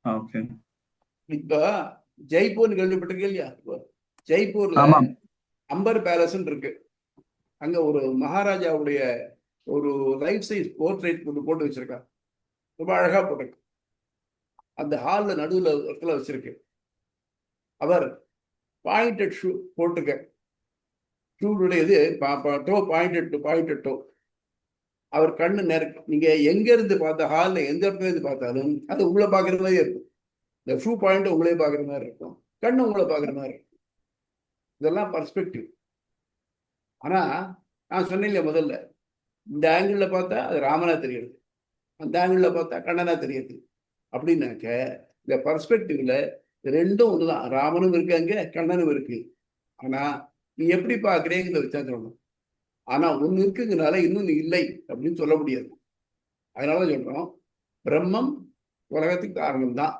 Okay. இப்போ ஜெய்ப்பூர்னு கேள்விப்பட்டிருக்கீங்க இல்லையா? ஜெய்ப்பூர்ல ஆமாம். அம்பர் பேலஸ் இருக்கு. அங்க ஒரு மகாராஜாவுடைய ஒரு லைஃப் சைஸ் போர்ட்ரேட் போட்டு வச்சிருக்காங்க. ரொம்ப அழகா போட்டிருக்கு. அந்த ஹால்ல நடுவில் இடத்துல வச்சிருக்கு. அவர் பாயிண்டட் ஷூ போட்டிருக்க, ஷூடைய இது டோ பாயிண்டட் டோ. அவர் கண்ணு நீங்க எங்க இருந்து பார்த்த ஹால்ல எந்த இடத்துல இருந்து பார்த்தாலும் அது உங்களை பாக்குற மாதிரி இருக்கும். இந்த ஷூ பாயிண்ட் உங்களே பாக்குற மாதிரி இருக்கும், கண்ணு உங்களை பாக்குற மாதிரி இருக்கும். இதெல்லாம் பர்ஸ்பெக்டிவ். ஆனா நான் சொன்னேன் முதல்ல, இந்த ஆங்கிள் பார்த்தா அது ராமனா தெரியுது, அந்த ஆங்கிள் பார்த்தா கண்ணனா தெரியுது. அப்படின்னாக்க இந்த பர்ஸ்பெக்டிவ்ல ரெண்டும் ஒண்ணுதான். ராமனும் இருக்கு, அங்க கண்ணனும் இருக்கு. ஆனா நீ எப்படி பாக்குறேங்கிறத வச்சா சொல்லணும். ஆனா ஒண்ணு இருக்குங்கிறனால இன்னொன்னு இல்லை அப்படின்னு சொல்ல முடியாது. அதனால சொல்றோம் பிரம்மம் உலகத்துக்கு காரணம் தான்,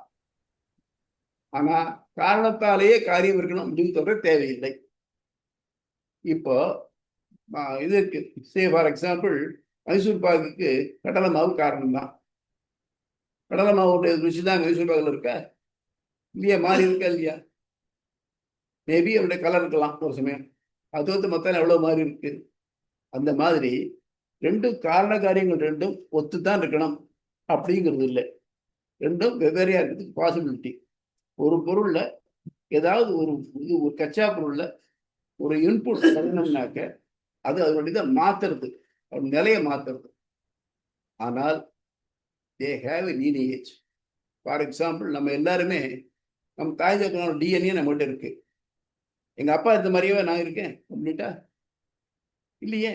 ஆனா காரணத்தாலேயே காரியம் இருக்கணும் அப்படின்னு சொல்ற தேவையில்லை. இப்போ இது இருக்கு. சே ஃபார் எக்ஸாம்பிள் மைசூர் பாக்குக்கு கடலை மாவு காரணம் தான். கடலை மாவுடைய ருசி தான் மைசூர் பாகுல இருக்கா இல்லையா? மாறி இருக்கா இல்லையா? மேபி அவருடைய கலர் இருக்கலாம் ஒரு சமயம். அது வந்து மொத்தம் எவ்வளவு மாறி இருக்கு. அந்த மாதிரி ரெண்டும் காரண காரியங்கள் ரெண்டும் ஒத்துத்தான் இருக்கணும் அப்படிங்கிறது இல்லை. ரெண்டும் வெவ்வேறையா இருக்கிறதுக்கு பாசிபிலிட்டி. ஒரு பொருள்ல ஏதாவது ஒரு கச்சா பொருள்ல ஒரு இன்புட் பண்ணணும்னாக்க அது அதனுடைய மாத்துறது, நிலையை மாத்துறது. ஆனால் they have a lineage. For example நம்ம எல்லாருமே நம்ம தாய் தகப்பனோட டிஎன்ஏ நம்மகிட்ட இருக்கு. எங்க அப்பா இந்த மாதிரியே நான் இருக்கேன் கம்ப்ளீட்டா இல்லையே.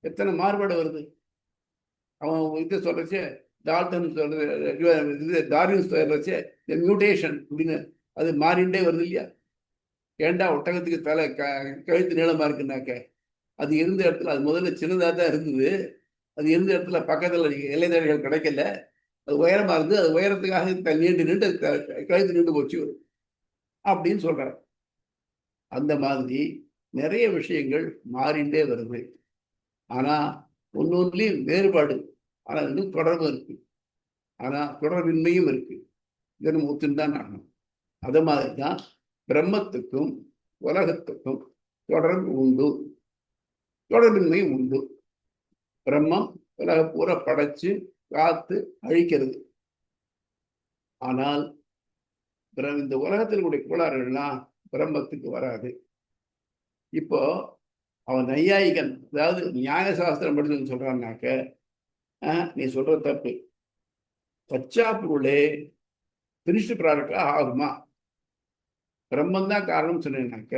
எத்தனை மாறுபாடு வருது. அவன் இது சொல்றச்சே டால்டன் சொல்றது, டார்வின் சொல்றச்சே மியூட்டேஷன் அப்படின்னு அது மாறிண்டே வருது இல்லையா? ஏண்டா ஒட்டகத்துக்கு தலை கழுத்து நீளமா இருக்குன்னாக்க அது இருந்த இடத்துல அது முதல்ல சின்னதாக தான் இருந்தது. அது இருந்த இடத்துல பக்கத்தில் இலைதழைகள் கிடைக்கல, அது உயரமா இருந்து அது உயரத்துக்காக நீண்டு கழுத்து நீண்டு போச்சு அப்படின்னு சொல்றாரு. அந்த மாதிரி நிறைய விஷயங்கள் மாறிண்டே வருது. ஆனா ஒன்னொன்னுலயும் வேறுபாடு, ஆனா இன்னும் தொடர்பு இருக்கு. ஆனா தொடர்பின்மையும் இருக்கு. இதை நம்ம ஒத்துந்தான் ஆகணும். அது மாதிரிதான் பிரம்மத்துக்கும் உலகத்துக்கும் தொடர்பு உண்டு, தொடர்பின்மையும் உண்டு. பிரம்மம் உலக பூரா படைச்சு காத்து அழிக்கிறது. ஆனால் இந்த உலகத்தில் கூடிய கோளாறுகள்லாம் பிரம்மத்துக்கு வராது. இப்போ அவன் நையாயிகன், அதாவது நியாய சாஸ்திரம் படிச்சுன்னு சொல்றான்னாக்க நீ சொல்ற தப்பு. கச்சா பொருளே பினிஷ்டு ப்ராடக்டா ஆகுமா? பிரம்மம் தான் காரணம் சொன்னேன்னாக்க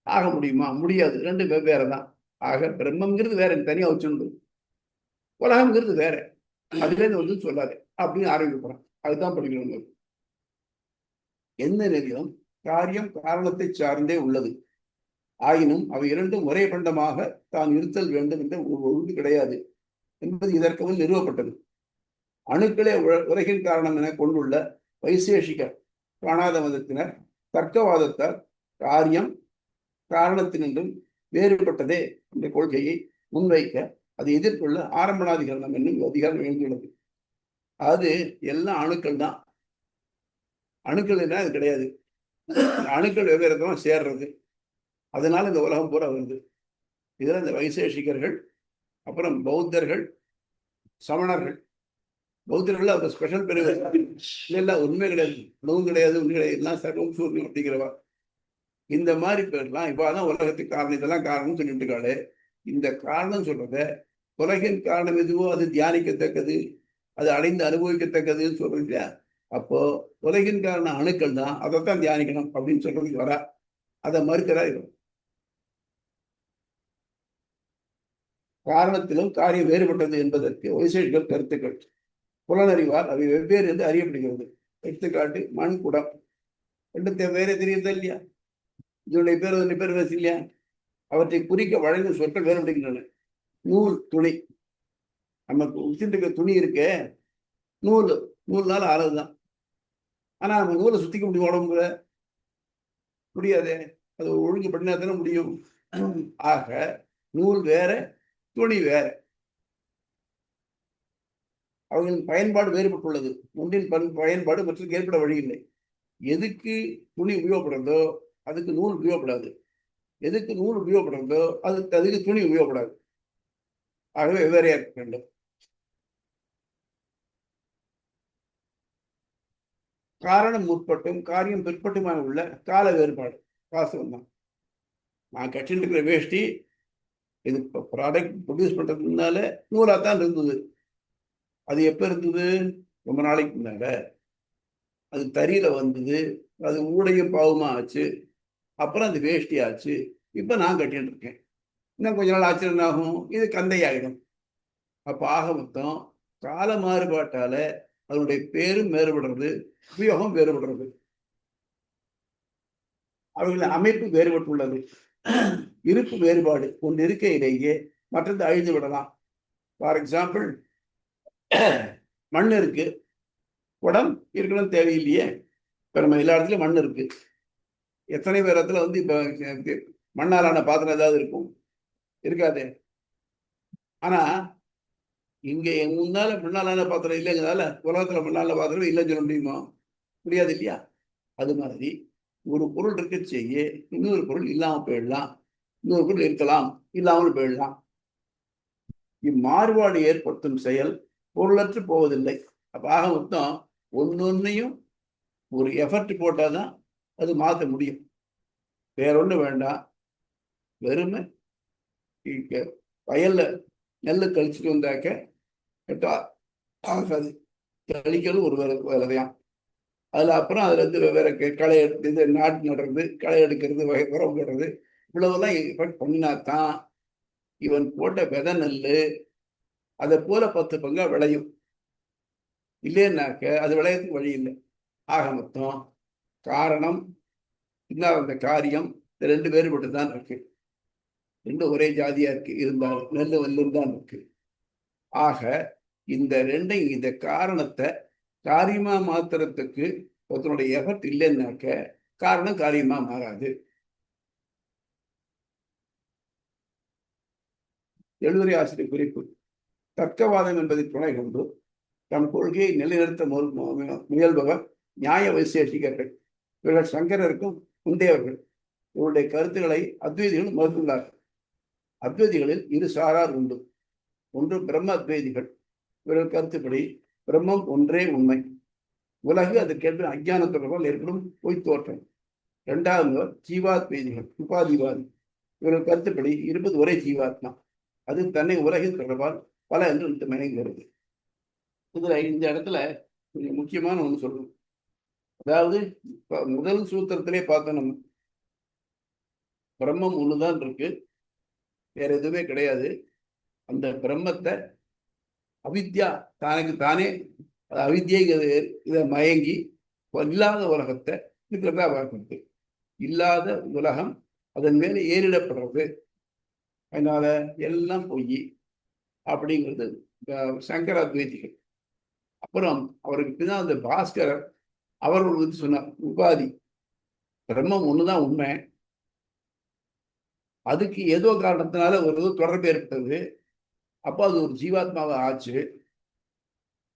ஆக முடியுமா? முடியாது. ரெண்டு வெவ்வேறு தான். ஆக பிரம்மங்கிறது வேற, தனியா வச்சுருந்து, உலகம்ங்கிறது வேற, அதுலேருந்து வந்து சொல்லாது அப்படின்னு ஆரம்பிக்கிறான். அதுதான் படிக்கணும். எந்த நிலையிலும் காரியம் காரணத்தை சார்ந்தே உள்ளது. ஆயினும் அவை இரண்டும் ஒரே பண்டமாக தான் இருத்தல் வேண்டும் என்ற ஒழுங்கு கிடையாது என்பது இதற்கு முன் நிறுவப்பட்டது. அணுக்களே உலகின் காரணம் என கொண்டுள்ள வைசேஷிக பிராணாத மதத்தினர் தர்க்கவாதத்தால் காரியம் காரணத்தினின்றும் வேறுபட்டதே என்ற கொள்கையை முன்வைக்க அதை எதிர்கொள்ள ஆரம்பணாதிகரணம் என்னும் அதிகாரம் எழுந்துள்ளது. அது எல்லாம் அணுக்கள் தான். அணுக்கள் என்ன அது கிடையாது. அணுக்கள் வெவ்வேறு சேர்றது. அதனால இந்த உலகம் பூரா வருது. இதுல இந்த வைசேஷிகர்கள், அப்புறம் பௌத்தர்கள், சமணர்கள். பௌத்தர்கள் அவர் ஸ்பெஷல் பிரிவு இல்ல, உண்மை கிடையாது, உணவும் கிடையாது, உண்மை கிடையாது, எல்லாம் சர்வம் சூரியம் அப்படிங்கிறவா. இந்த மாதிரி பேர்லாம் இப்பதான் உலகத்துக்கு காரணம், இதெல்லாம் காரணம்னு சொல்லிட்டு இருக்காரு. இந்த காரணம் சொல்றத உலகின் காரணம் எதுவோ அது தியானிக்கத்தக்கது, அது அடைந்து அனுபவிக்கத்தக்கதுன்னு சொல்றது இல்லையா? அப்போ உலகின் காரணம் அணுக்கள் தான், அதைத்தான் தியானிக்கணும் அப்படின்னு சொல்றதுக்கு வரா. அதை மறுக்கிறா. காரணத்திலும் காரியம் வேறுபட்டது என்பதற்கு வைசேஷிகள் கருத்துக்கள். புலனறிவால் அவை வெவ்வேறு என்று அறியப்படுகிறது. எடுத்துக்காட்டு மண் குடம், ரெண்டு வேற தெரியுதா இல்லையா? இதனுடைய பேர் இல்லையா? அவற்றை குறிக்க வழங்கும் சொற்கள் வேறுபடுகின்றன. நூல், துணி. நமக்கு உச்சிட்டு துணி இருக்க நூல்னால ஆனதுதான். ஆனா நம்ம நூலை சுத்திக்க முடியும் உடம்புல? முடியாதே. அது ஒழுங்கு பண்ணினா தானே முடியும். ஆக நூல் வேற, துணி வேற. அவர்களின் பயன்பாடு வேறுபட்டுள்ளது. ஒன்றின் பயன்பாடு மற்றதுக்கு ஏற்பட வழியில்லை. எதுக்கு துணி உபயோகப்படுறதோ அதுக்கு நூல் உபயோகப்படாது. எதுக்கு நூல் உபயோகப்படுறதோ அதுக்கு துணி உபயோகப்படாது. ஆகவே வெவ்வேறையா இருக்க வேண்டும். காரணம் முற்பட்டும் காரியம் பிற்பட்டுமான உள்ள கால வேறுபாடு வாசகம் தான். நான் கட்டிட்டு இருக்கிற வேஷ்டி இது ப்ராடக்ட் ப்ரொடியூஸ் பண்றதுக்கு முன்னால நூலாத்தான் இருந்தது. அது எப்ப இருந்தது? ரொம்ப நாளைக்கு முன்னால. அது தறியில வந்தது, அது ஊடையும் பாவமா ஆச்சு, அப்புறம் அது வேஷ்டி ஆச்சு. இப்ப நான் கட்டிட்டு இருக்கேன். இன்னும் கொஞ்ச நாள் ஆச்சு என்ன ஆகும்? இது கந்தையாயிடும். அப்ப ஆக மொத்தம் கால மாறுபாட்டால அதனுடைய பேரும் வேறுபடுறது, உபயோகம் வேறுபடுறது, அவர்களின் அமைப்பு வேறுபட்டுள்ளது. இருப்பு வேறுபாடு ஒன்று இருக்கையிலேயே மற்றது அழிந்து விடலாம். ஃபார் எக்ஸாம்பிள், மண் இருக்கு, குடம் இருக்கணும் தேவையில்லையே. இப்ப நம்ம எல்லா இடத்துலயும் மண் இருக்கு. எத்தனை பேர் இடத்துல வந்து இப்ப மண்ணாலான பாத்திரம் ஏதாவது இருக்கும்? இருக்காது. ஆனா இங்க என் முன்னால பாத்திரம் இல்லைங்கிறதால உலகத்துல முன்னால பாத்திரம் இல்லைன்னு சொல்ல முடியுமா? முடியாது இல்லையா? அது மாதிரி ஒரு பொருள் இருக்க செய்ய இன்னொரு பொருள் இல்லாம போயிடலாம், இன்னொரு பொருள் இருக்கலாம், இல்லாமல் போயிடலாம். இம்மாறுபாடு ஏற்படுத்தும் செயல் பொருளற்று போவதில்லை. அப்ப ஆக மொத்தம் ஒன்னொன்னையும் ஒரு எஃபர்ட் போட்டாதான் அது மாற்ற முடியும். வேற ஒண்ணு வேண்டாம். வெறுமை வயல்ல நெல்லு கழிச்சுட்டு வந்தாக்க கேட்டா ஆகாது. கழிக்கிறது ஒரு வேலைதான். அதுல அப்புறம் அதுல இருந்து வேற களை எடுத்து நாட்டு நடுறது, களை எடுக்கிறது, உரம் போடுறது, இவ்வளவுதான் எஃபர்ட் பண்ணினாத்தான் இவன் போட்ட விதை நெல்லு அதை போல 10 பங்கா விளையும். இல்லைன்னாக்க அது விளையறதுக்கு வழி இல்லை. ஆக மொத்தம் காரணம் இன்னும் அந்த காரியம் ரெண்டு வேறுபட்டு தான் இருக்கு. ரெண்டும் ஒரே ஜாதியா இருக்கு, இருந்தாலும் நெல்லு வல்லும் தான் இருக்கு. ஆக இந்த ரெண்டையும் இந்த காரணத்தை காரியமா மாத்துறதுக்கு ஒருத்தனுடைய எஃபர்ட் இல்லைன்னாக்க காரணம் காரியமா மாறாது. எழுதுரை ஆசிரியர் குறிப்பு: தர்க்கவாதம் என்பதை துணை கொண்டு தம் கொள்கையை நிலைநிறுத்த முயல்பவர் நியாய வைசேஷிகர்கள். இவர்கள் சங்கரருக்கும் முந்தையவர்கள். இவருடைய கருத்துக்களை அத்வைதிகள் மறுத்துள்ளார்கள். அத்வைதிகளில் இரு சாரார் உண்டு. ஒன்று பிரம்ம அத்வைதிகள். இவர்கள் கருத்துப்படி பிரம்மம் ஒன்றே உண்மை, உலகு அதற்கேற்ப அஞ்ஞான தொடர்பால் ஏற்படும் பொய் தோற்றம். இரண்டாவது ஜீவாத்வைதிகள், உபாதிவாதி. இவர்கள் கருத்துப்படி இருப்பது ஒரே ஜீவாத்மா, அது தன்னை உலகில் தொடர்பால் பல என்று மயங்குகிறது. இதுல இந்த இடத்துல கொஞ்சம் முக்கியமான ஒண்ணு சொல்லணும். அதாவது முதல் சூத்திரத்திலே பார்த்தோம், நம்ம பிரம்மம் ஒண்ணுதான் இருக்கு, வேற எதுவுமே கிடையாது. அந்த பிரம்மத்தை அவித்யா தனக்கு தானே அவித்யை இதை மயங்கி இல்லாத உலகத்தை இருக்கிறதா பார்க்கிறது. இல்லாத உலகம் அதன் மேலே ஏறிடப்படுறது. அதனால எல்லாம் பொய் அப்படிங்கிறது சங்கராத்வைதிகள். அப்புறம் அவருக்கு பின்னால் அந்த பாஸ்கரர் அவர் வந்து சொன்னார், உபாதி பிரம்மம் ஒண்ணுதான் உண்மை, அதுக்கு ஏதோ காரணத்தினால ஒரு தொடர்பு ஏற்பட்டது, அப்போ அது ஒரு ஜீவாத்மாவை ஆச்சு.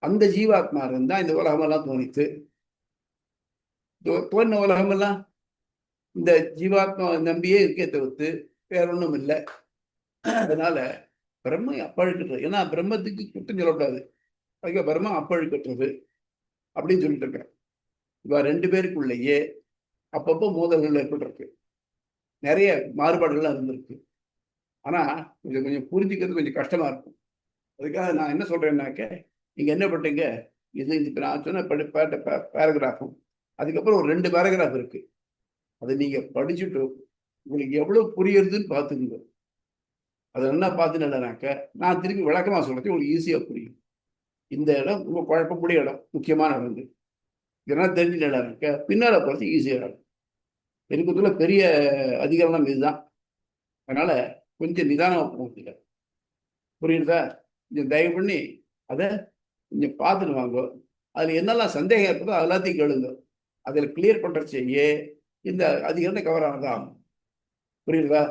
அந்த ஜீவாத்மா இருந்தா இந்த உலகமெல்லாம் தோணித்து. தோணின உலகமெல்லாம் இந்த ஜீவாத்மா நம்பியே இருக்கே தவிர்த்து வேற ஒன்றும் இல்லை. அதனால பிரம்ம அப்பழுக்கற்றது. ஏன்னா பிரம்மத்துக்கு குற்றம் சொல்லக்கூடாது, அதுக்கு பிரம்மம் அப்பழுக்கற்றது அப்படின்னு சொல்லிட்டு இருக்கேன். இவ ரெண்டு பேருக்குள்ளேயே அப்பப்போ மோதல்கள் ஏற்பட்டிருக்கு, நிறைய மாறுபாடுகள்லாம் இருந்திருக்கு. ஆனா கொஞ்சம் புரிஞ்சுக்கிறது கொஞ்சம் கஷ்டமா இருக்கும். அதுக்காக நான் என்ன சொல்றேன்னாக்க, நீங்க என்ன பண்றீங்க, இது நான் சொன்ன பேராகிராஃபும் அதுக்கப்புறம் ஒரு 2 பேராகிராஃப் இருக்கு, அதை நீங்க படிச்சுட்டு உங்களுக்கு எவ்வளவு புரியுறதுன்னு பார்த்துக்குங்க. அதை என்ன பார்த்துனாக்க நான் திருப்பி விளக்கமா சொல்றது உங்களுக்கு ஈஸியா புரியும். இந்த இடம் ரொம்ப குழப்பக்கூடிய இடம், முக்கியமான இடம். இதெல்லாம் தெரிஞ்சுட்டாக்க பின்னால போறது ஈஸியா இருக்கும். இருக்குதுல பெரிய அதிகாரம் இதுதான். அதனால கொஞ்சம் நிதானமா போகுது. புரியுதா? கொஞ்சம் தயவு பண்ணி அதை கொஞ்சம் பார்த்துட்டு வாங்க. அதுல என்னெல்லாம் சந்தேகம் இருக்குதோ எல்லாத்தையும் கேளுங்க. அதில் கிளியர் பண்ற செய்ய இந்த அதிகாரம் கவர் ஆனதான். புரியுதா?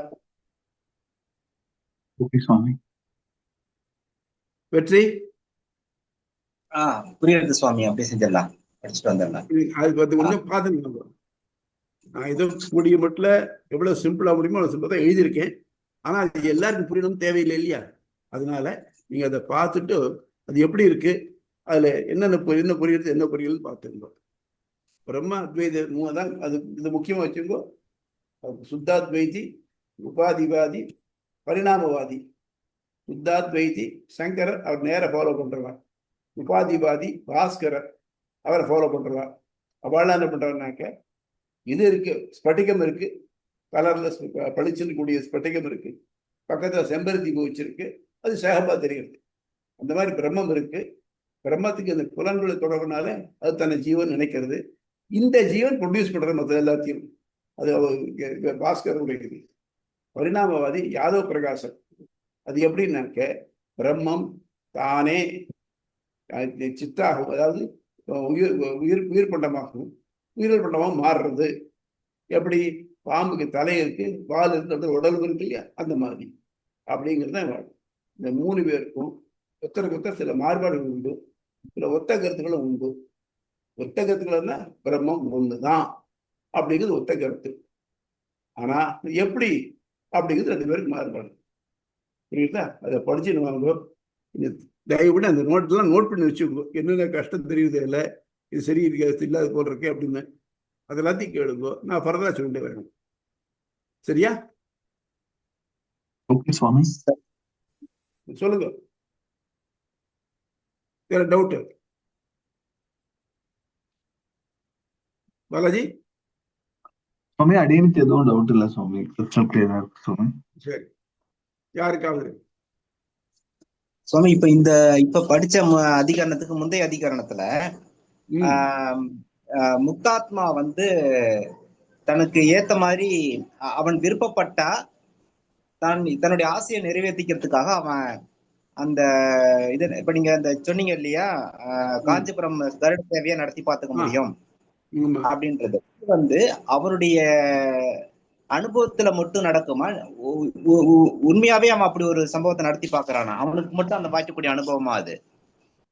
வெற்றி புரியுது சுவாமி, அப்படியே செஞ்சிடலாம், படிச்சுட்டு வந்துடலாம். அது கொஞ்சம் பார்த்துங்க. நான் ஏதோ கூடிய மட்டும் எவ்வளவு சிம்பிளா முடியுமோ அவ்வளவு சிம்பிளா தான் எழுதியிருக்கேன். ஆனா அது எல்லாருக்கும் புரியணும் தேவையில்லை இல்லையா? அதனால நீங்க அதை பார்த்துட்டு அது எப்படி இருக்கு, அதுல என்ன புரியுது என்ன புரியுது பார்த்துங்க. பிரம்ம அத்வைத தான் அது இது முக்கியமா வச்சுக்கோ. சுத்தாத்வைதி, உபாதிவாதி, பரிணாமவாதி. சுத்தாத்வைதி சங்கரர் அவர் நேர ஃபாலோ பண்றவார். உபாதிவாதி பாஸ்கரர் அவரை ஃபாலோ பண்றவார். அவள் என்ன பண்றாருனாக்க, இது இருக்கு, ஸ்பட்டிகம் இருக்கு, கலர்ல பளிச்சுன்னு கூடிய ஸ்பட்டிகம் இருக்கு, பக்கத்துல செம்பருத்தி பூ வச்சிருக்கு, அது சேகப்பா தெரியுது. அந்த மாதிரி பிரம்மம் இருக்கு. பிரம்மத்துக்கு இந்த புலன்களை தொடர்புனால அது தன்னை ஜீவன் நினைக்கிறது. இந்த ஜீவன் ப்ரொடியூஸ் பண்றது மற்ற எல்லாத்தையும். அது பாஸ்கருடைய. பரிணாமவாதி யாதவ் பிரகாசம். அது எப்படின்னாக்க, பிரம்மம் தானே சித்தாகும், அதாவது உயிர் பண்டமாகவும் உயிர் பண்டமாக மாறுறது. எப்படி பாம்புக்கு தலை இருக்கு, வால் இருக்கு, உடல் இருக்கு இல்லையா, அந்த மாதிரி. அப்படிங்கிறது தான் வாழ்க்கை. இந்த 3 பேருக்கும் ஒருத்தருக்கு ஒருத்தர் சில மாறுபாடுகள் உண்டு, சில ஒத்த கருத்துக்களும் உண்டு. ஒத்த கருத்துக்கள்னா பிரம்மம் ஒண்ணுதான் அப்படிங்கிறது ஒத்த கருத்து. ஆனா எப்படி அப்படிங்கிறது 2 பேருக்கு மாறுபாடு. புரியுதா? அதை படிச்சு நம்ம தயவுபடி அந்த நோட்டெல்லாம் நோட் பண்ணி வச்சுக்கோ. என்னென்ன கஷ்டம் தெரியுது இல்லை, இது சரி இருக்கு இல்லாத போல் இருக்கு அப்படின்னு அது எல்லாத்தையும் கேளுங்கோ. நான் ஃபர்தரா சொல்லிட்டு வரேன். சரியா? ஓகே சுவாமி. சொல்லுங்க. வேற டவுட் பாலாஜி? சுவாமி அடியனுக்கு எதுவும் டவுட் இல்லை சுவாமி, கிறிஸ்டல் கிளியரா இருக்கு சுவாமி. சரி, யாருக்காவது? சுவாமி இப்ப படிச்ச அதிகரணத்துக்கு முந்தைய அதிகரணத்துல முக்தாத்மா வந்து தனக்கு ஏத்த மாதிரி அவன் விருப்பப்பட்டா தன்னுடைய ஆசையை நிறைவேற்றிக்கிறதுக்காக அவன் அந்த இது இப்ப நீங்க அந்த சொன்னீங்க இல்லையா, காஞ்சிபுரம் கருட சேவையை நடத்தி பார்த்துக்க முடியும் அப்படின்றது வந்து அவருடைய அனுபவத்துல மட்டும் நடக்குமா? உண்மையாவே அவன் அப்படி ஒரு சம்பவத்தை நடத்தி பாக்குறானா? அவனுக்கு மட்டும் அந்த வாய்க்கக்கூடிய அனுபவமா? அது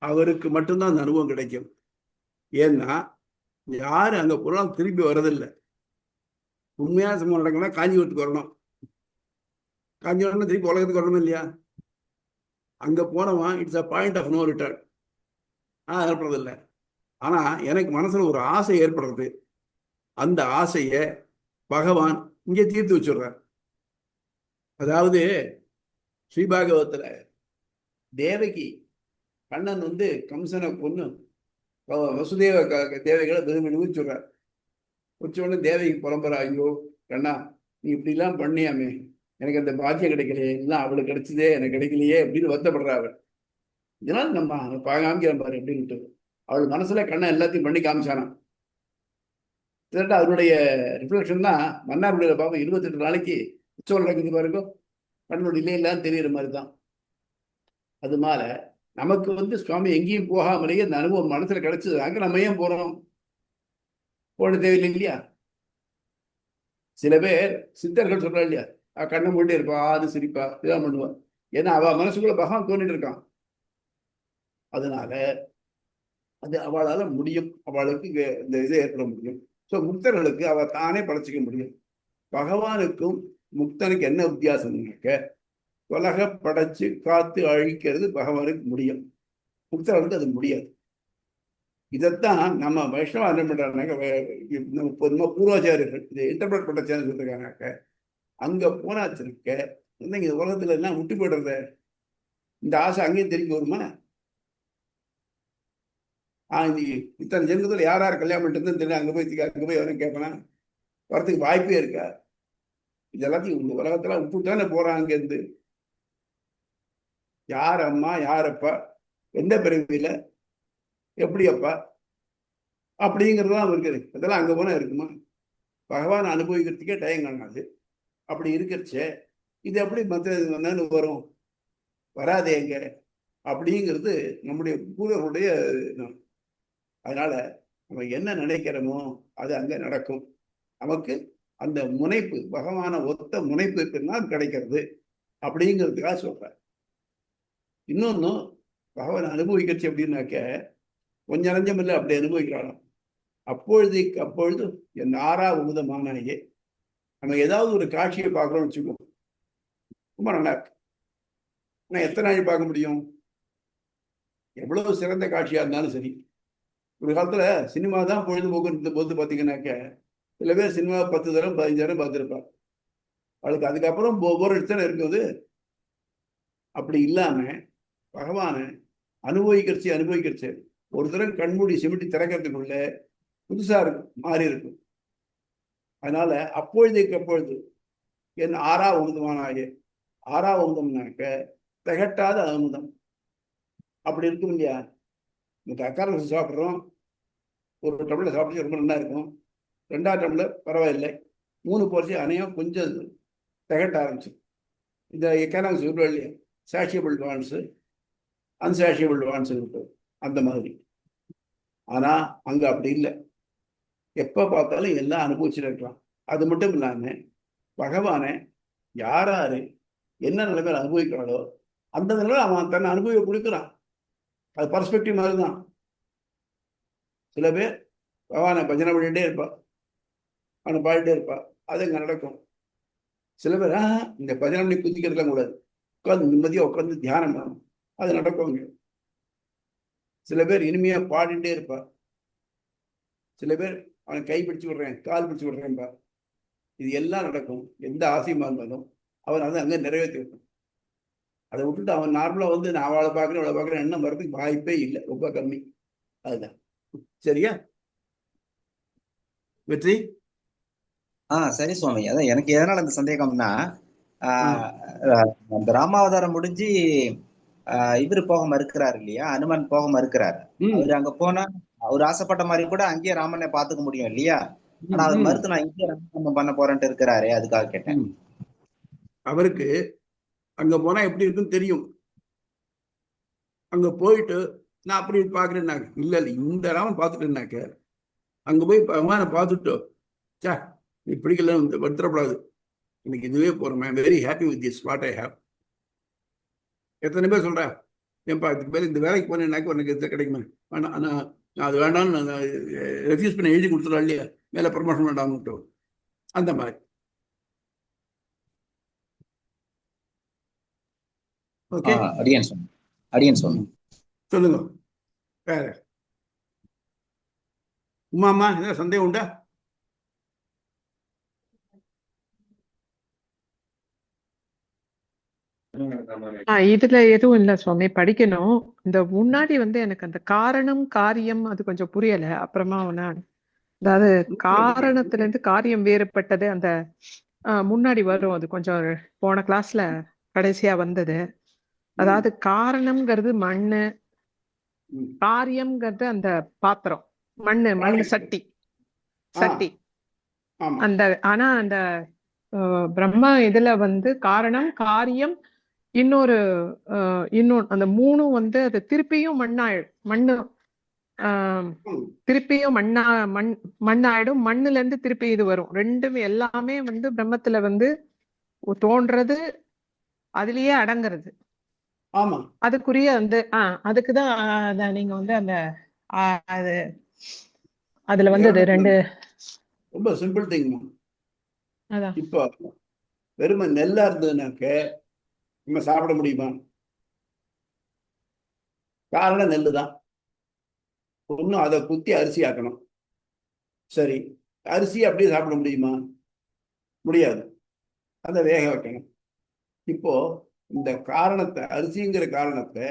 அவருக்கு மட்டும்தான் அந்த அனுபவம் கிடைக்கும். ஏன்னா யாரு அங்க போனாலும் திரும்பி வர்றதில்லை. உண்மையான சம்பவம் நடக்கணும்னா காஞ்சிபுரத்துக்கு வரணும். காஞ்சிபுரம் திருப்பி உலகத்துக்கு வரணும் இல்லையா? அங்க போனவன் it's a point of no return. ஏற்படுறதில்லை. ஆனா எனக்கு மனசுல ஒரு ஆசை ஏற்படுறது. அந்த ஆசைய பகவான் இங்கே தீர்த்து வச்சுடுறார். அதாவது ஸ்ரீபாகவத்துல தேவகி கண்ணன் வந்து கம்சனை கொன்னு வசுதேவ தேவைகளை விரும்பி நிமிச்சுடுறார். உடனே தேவகி புலம்புறா, ஐயோ கண்ணா நீ இப்படிலாம் பண்ணியாமே, எனக்கு அந்த பாக்கியம் கிடைக்கலையே, இல்லை அவளுக்கு கிடைச்சதே எனக்கு கிடைக்கலையே அப்படின்னு வருத்தப்படுறா அவள். இதனால நம்ம காமிக்கிறேன் பாரு அப்படின்ட்டு அவள் மனசுல கண்ணன் எல்லாத்தையும் பண்ணி காமிச்சானா. அதனுடைய ரிஃப்ளெக்ஷன் தான் மன்னார்குடியில பார்ப்போம். 28 நாளைக்கு உற்சவம் நடக்குது பாருங்க, கண்ணனுடைய இல்லையெல்லாம் தெரியுற மாதிரி தான். அது மேல நமக்கு வந்து சுவாமி எங்கேயும் போகாமலேயே அந்த அனுபவம் மனசுல கிடைச்சது. அங்க நம்ம ஏன் போறோம்? போன தேவையில்லை இல்லையா? சில பேர் சித்தர்கள் சொல்றா இல்லையா, கண்ணை மூடி இருப்பா, அது சிரிப்பா, இதான் பண்ணுவா. ஏன்னா அவ மனசுக்குள்ள பகவான் தோண்டிட்டு இருக்கான். அதனால அது அவளால முடியும், அவளுக்கு இந்த இது ஏற்பட முடியும். ஸோ முக்தர்களுக்கு அவ தானே படைச்சிக்க முடியும். பகவானுக்கும் முக்தனுக்கு என்ன வித்தியாசம்னாக்க, உலக படைச்சு காத்து அழிக்கிறது பகவானுக்கு முடியும், முக்தர்களுக்கு அது முடியாது. இதைத்தான் நம்ம வைஷ்ணவ என்ன பண்றாங்க, நம்ம பூர்வாச்சாரியர்கள் இதை இன்டர்பிரட் பண்ண சேனல் சொல்லிருக்காங்க. அங்க போனாச்சுருக்க இந்த உலகத்துல எல்லாம் விட்டு போயிடுறத, இந்த ஆசை அங்கேயும் திரும்பி வருமா? இத்தனை ஜென்மத்துல யார் யார் கல்யாணம் பண்ணிட்டு தெரியும், அங்க போய் வரும் கேட்பனா? வரத்துக்கு வாய்ப்பே இருக்கா? இது எல்லாத்தையும் இந்த உலகத்துல விட்டுட்டானே போறான். அங்க இருந்து யார் அம்மா, யார் அப்பா, எந்த பிறவியில, எப்படி அப்பா அப்படிங்கிறதுதான் இருக்குது. இதெல்லாம் அங்க போனா இருக்குமா? பகவான் அனுபவிக்கிறதுக்கே டைம் காணாது. அப்படி இருக்கிறச்சே இது எப்படி மற்ற வரும்? வராதே எங்க அப்படிங்கிறது நம்முடைய பூர்வர்களுடைய. அதனால நம்ம என்ன நினைக்கிறோமோ அது அங்க நடக்கும். நமக்கு அந்த முனைப்பு, பகவான ஒத்த முனைப்பு பின்னால் கிடைக்கிறது அப்படிங்கிறதுக்காக சொல்றேன். இன்னொன்னு, பகவான் அனுபவிக்கிறச்சு அப்படின்னாக்க கொஞ்சம் நஞ்சம் இல்லை, அப்படி அனுபவிக்கிறாலும் அப்பொழுது என் ஆறா உமுதமானாயே. நம்ம ஏதாவது ஒரு காட்சியை பார்க்கறோம்னு வச்சுக்கோ, ரொம்ப நல்லா இருக்கு. ஆனால் எத்தனை நாள் பார்க்க முடியும்? எவ்வளவு சிறந்த காட்சியா இருந்தாலும் சரி. ஒரு காலத்துல சினிமா தான் பொழுதுபோக்கு போது பார்த்தீங்கன்னாக்க சில பேர் சினிமா 10 தரம் 15 தரம் பார்த்துருப்பாங்க. அவளுக்கு அதுக்கப்புறம் ஒவ்வொரு இடத்துல இருக்குது. அப்படி இல்லாம பகவானை அனுபவிக்கிறச்சு ஒரு தரம் கண்மூடி சிமிட்டி திறக்கிறதுக்குள்ள புதுசா இருக்கும், மாறி இருக்கும். அதனால அப்பொழுது என் ஆறா உமுதமானாயே. ஆறா உமுதம்னாக்க திகட்டாத அமுதம் அப்படி இருக்கும் இல்லையா? இந்த தக்காளி சாப்பிட்றோம், ஒரு டம்ளர் சாப்பிட்டு ரொம்ப நல்லா இருக்கும். 2ஆவது டம்ளர் பரவாயில்லை, 3 போர்ச்சி அணையம் கொஞ்சம் திகட்ட ஆரம்பிச்சு. இந்த எக்கனாமிக்ஸ் சொல்லுவா இல்லையா, சாஷியபிள் வான்ஸு, அன்சாஷியபிள் வான்ஸ் இருக்கு, அந்த மாதிரி. ஆனா அங்க அப்படி இல்லை. எப்ப பார்த்தாலும் எல்லாம் அனுபவிச்சுட்டு இருக்கலாம். அது மட்டும் இல்லாம பகவானை யாராரு என்ன நிலைமையில அனுபவிக்கிறாளோ அந்த நிலையில அவன் தன்னை அனுபவிக்க கொடுக்குறான். அது பர்ஸ்பெக்டிவ் மாதிரி தான். சில பேர் பகவானை பஜனை பண்ணிட்டே இருப்பா, அவனை பாடிட்டே இருப்பா, அது இங்கே நடக்கும். சில பேர் இந்த பஜனை பண்ணி குதிக்கிறதுலாம் கூடாது, உட்காந்து நிம்மதியாக உட்காந்து தியானம் பண்ணணும், அது நடக்கும். சில பேர் இனிமையா பாடிட்டே இருப்பா, சில பேர் அவனை கை பிடிச்சு விடுறேன், கால் பிடிச்சு விடுறேன்பா. இது எல்லாம் நடக்கும். எந்த ஆசையுமா இருந்தாலும் அவன் அதை அங்கே நிறைவேற்றி வைக்கும். அதை விட்டுட்டு அவன் நார்மலா வந்து நான் அவளை பார்க்குறேன் அவளை பார்க்குறேன் எண்ணம் வரதுக்கு வாய்ப்பே இல்லை, ரொம்ப கம்மி. அதுதான். சரியா வெற்றி? சரி சுவாமி. அதான் எனக்கு எதனால அந்த சந்தேகம்னா, அந்த ராமாவதாரம் முடிஞ்சு இவரு போக மறுக்கிறாரு இல்லையா, அனுமன் போக மறுக்கிறாரு. அவரு அங்க போனா அவர் ஆசைப்பட்ட மாதிரி கூட அங்கேயே ராமனை பாத்துக்க முடியும் இல்லையா? ஆனா அவர் மறுத்து நான் இங்கே ராமன் பண்ண போறேன்ட்டு இருக்கிறாரு, அதுக்காக கேட்டேன். அவருக்கு அங்க போனா எப்படி இருக்குன்னு தெரியும். அங்க போயிட்டு நான் அப்படி பாக்குறேன்னாக்க இல்ல இல்ல இந்த ராமன் பார்த்துட்டேன்னாக்க அங்க போய் பகவானை பார்த்துட்டோ சா நீ பிடிக்கல வருத்தப்படாது, எனக்கு இதுவே போறேன், I very happy with this what I have. எத்தனை பேர் சொல்ற ஏன்பா இதுக்கு மேலே இந்த வேலைக்கு போனேன்னாக்க உனக்கு இது கிடைக்குமே, வேணாம் நான் அது வேண்டாம்னு நான் ரெஃப்யூஸ் பண்ணி எழுதி கொடுத்துடலாம் இல்லையா, மேலே ப்ரமோஷன் வேண்டாம்னு. அந்த மாதிரி. ஓகே, அடியன் சொன்ன சொல்லுங்க. வேற உமாமா என்ன சந்தேகம் உண்டா? இதுல எதுவும் இல்ல சுவாமி, படிக்கணும். இந்த முன்னாடி வந்து எனக்கு அந்த காரணம் காரியம் அது கொஞ்சம் புரியல. அப்புறமா அதாவது காரணத்துல இருந்து காரியம் வேறுபட்டது அந்த முன்னாடி வரும், அது கொஞ்சம் போன கிளாஸ்ல கடைசியா வந்தது. அதாவது காரணம்ங்கிறது மண்ணு, காரியம்ங்கிறது அந்த பாத்திரம், மண்ணு சட்டி அந்த. ஆனா அந்த பிரம்மா இதுல வந்து காரணம் காரியம் இன்னொன்னு அந்த மூணும் வந்து அது திருப்பியும் மண்ணு திருப்பியும் மண்ணாயிடும். மண்ணுல இருந்து திருப்பி இது வரும். ரெண்டுமே எல்லாமே வந்து பிரம்மத்துல வந்து தோன்றது, அதுலயே அடங்குறது. ஆமா, அதுக்குரிய வந்து அதுக்குதான் நீங்க வந்து அந்த அது அதுல வந்து அது ரெண்டு ரொம்ப சிம்பிள் திங். இப்போ வெறும நெல்லா இருந்ததுனாக்க நம்ம சாப்பிட முடியுமா? காரணம் நெல்லு தான். ஒன்றும் அதை குத்தி அரிசி ஆக்கணும். சரி, அரிசி அப்படியே சாப்பிட முடியுமா? முடியாது, அதை வேக வைக்கணும். இப்போ இந்த காரணத்தை, அரிசிங்கிற காரணத்தை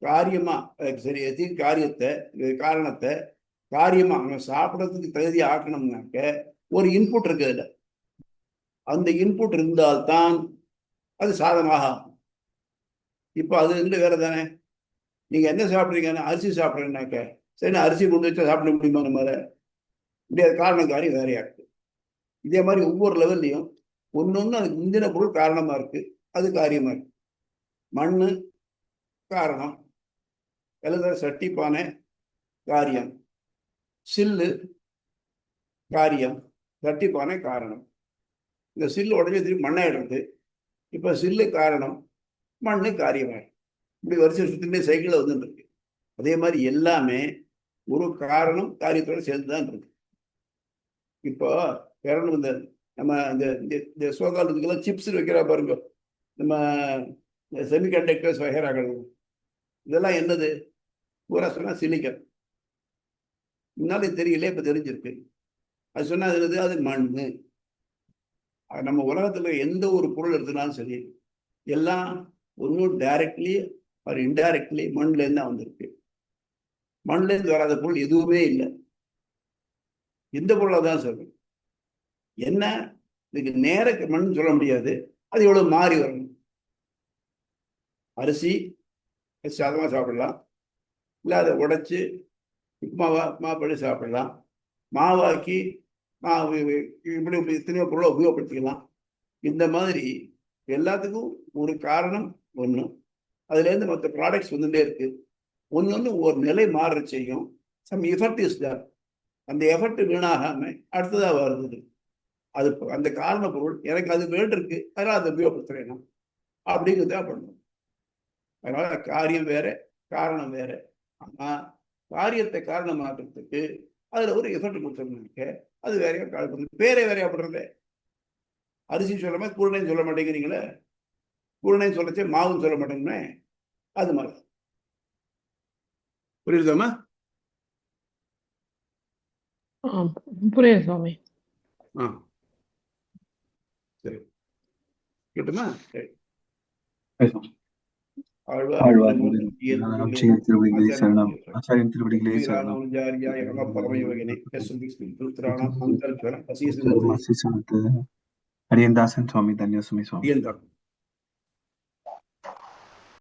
காரியமா, சரி காரணத்தை காரியமா நம்ம சாப்பிடறதுக்கு தகுதி ஆக்கணும்னாக்க ஒரு இன்புட் இருக்கு. அதுல அந்த இன்புட் இருந்தால்தான் அது சாதமாக ஆகும். இப்போ அது வந்து வேற தானே. நீங்க என்ன சாப்பிட்றீங்கன்னா அரிசி சாப்பிட்றீங்கன்னாக்க சரி அரிசி கொண்டு வச்சா சாப்பிட முடியுமா? நம்ம முடியாது, காரணம் காரியம் வேறையா இருக்கு. இதே மாதிரி ஒவ்வொரு லெவல்லையும் ஒன்னொன்னு அதுக்கு முந்தின பொருள் காரணமா இருக்கு, அது காரியமா இருக்கு. மண்ணு காரணம், எழுதுற சட்டி பானை காரியம், சில்லு காரியம், சட்டி பானை காரணம். இந்த சில்லு உடனே திரும்பி மண்ணாயிடுறது. இப்போ சில்லு காரணம், மண்ணு காரியமாயிடும். இப்படி வருஷம் சுத்திலே சைக்கிளில் வந்துட்டு இருக்கு. அதே மாதிரி எல்லாமே ஒரு காரணம் காரியத்தோட சேர்ந்துதான் இருக்கு. இப்போ காரணம் இந்த நம்ம இந்த சோகாலத்துக்கெல்லாம் சிப்ஸ் வைக்கிறா பாருங்க, நம்ம செமிகண்டக்டர்ஸ் வகைராக்கள், இதெல்லாம் என்னது? பூரா சொன்னா சிலிக்கன். முன்னாலே தெரியல, இப்ப தெரிஞ்சிருக்கு. அது சொன்னா என்னது? அது மண்ணு. நம்ம உலகத்துல எந்த ஒரு பொருள் எடுத்துனாலும் சரி, எல்லாம் ஒன்றும் டைரக்ட்லி ஒரு இன்டைரக்ட்லி மண்ணுல இருந்து தான் வந்திருக்கு. மண்ணுல இருந்து வராத பொருள் எதுவுமே இல்லை. எந்த பொருளாக தான் சொல்றேன். என்ன இதுக்கு நேர மண் சொல்ல முடியாது, அது எவ்வளவு மாறி வரணும். அரிசி சாதமாக சாப்பிடலாம், இல்லை அதை உடைச்சு மாப்படி சாப்பிடலாம், மாவாக்கி இப்படி எத்தனையோ பொருளை உபயோகப்படுத்திக்கலாம். இந்த மாதிரி எல்லாத்துக்கும் ஒரு காரணம் ஒன்று, அதுலேருந்து மற்ற ப்ராடக்ட்ஸ் வந்துட்டே இருக்கு. ஒன்று ஒரு நிலை மாற செய்யும். Some effort is that. அந்த எஃபர்ட் வீணாகாம அடுத்ததாக வருது. அது அந்த காரண பொருள் எனக்கு அது வேண்டிருக்கு, அதனால் அதை உபயோகப்படுத்துறேன். அப்படிங்கிறத பண்ணணும். அதனால காரியம் வேற, காரணம் வேற. ஆனா காரியத்தை காரணமாக்குறதுக்கு அதுல ஒரு எஃபர்ட் கொடுத்தோம்னாக்க அது வேறையா காலப்படுது. பேரே வேறையா படுறது. அரிசி சொல்லாம குருணைன்னு சொல்ல மாட்டேங்கிறீங்களே, குருணைன்னு சொல்லச்சே மாவுன்னு சொல்ல மாட்டேங்குமே, அது மாதிரி. புரியுதாமா? புரியுது சுவாமி. சரி, கேட்டுமா? சரி. ஆச்சாரியன் திருவடிகளே சரணம். அரியந்தாசன் சுவாமி, தன்யசுமி சுவாமி.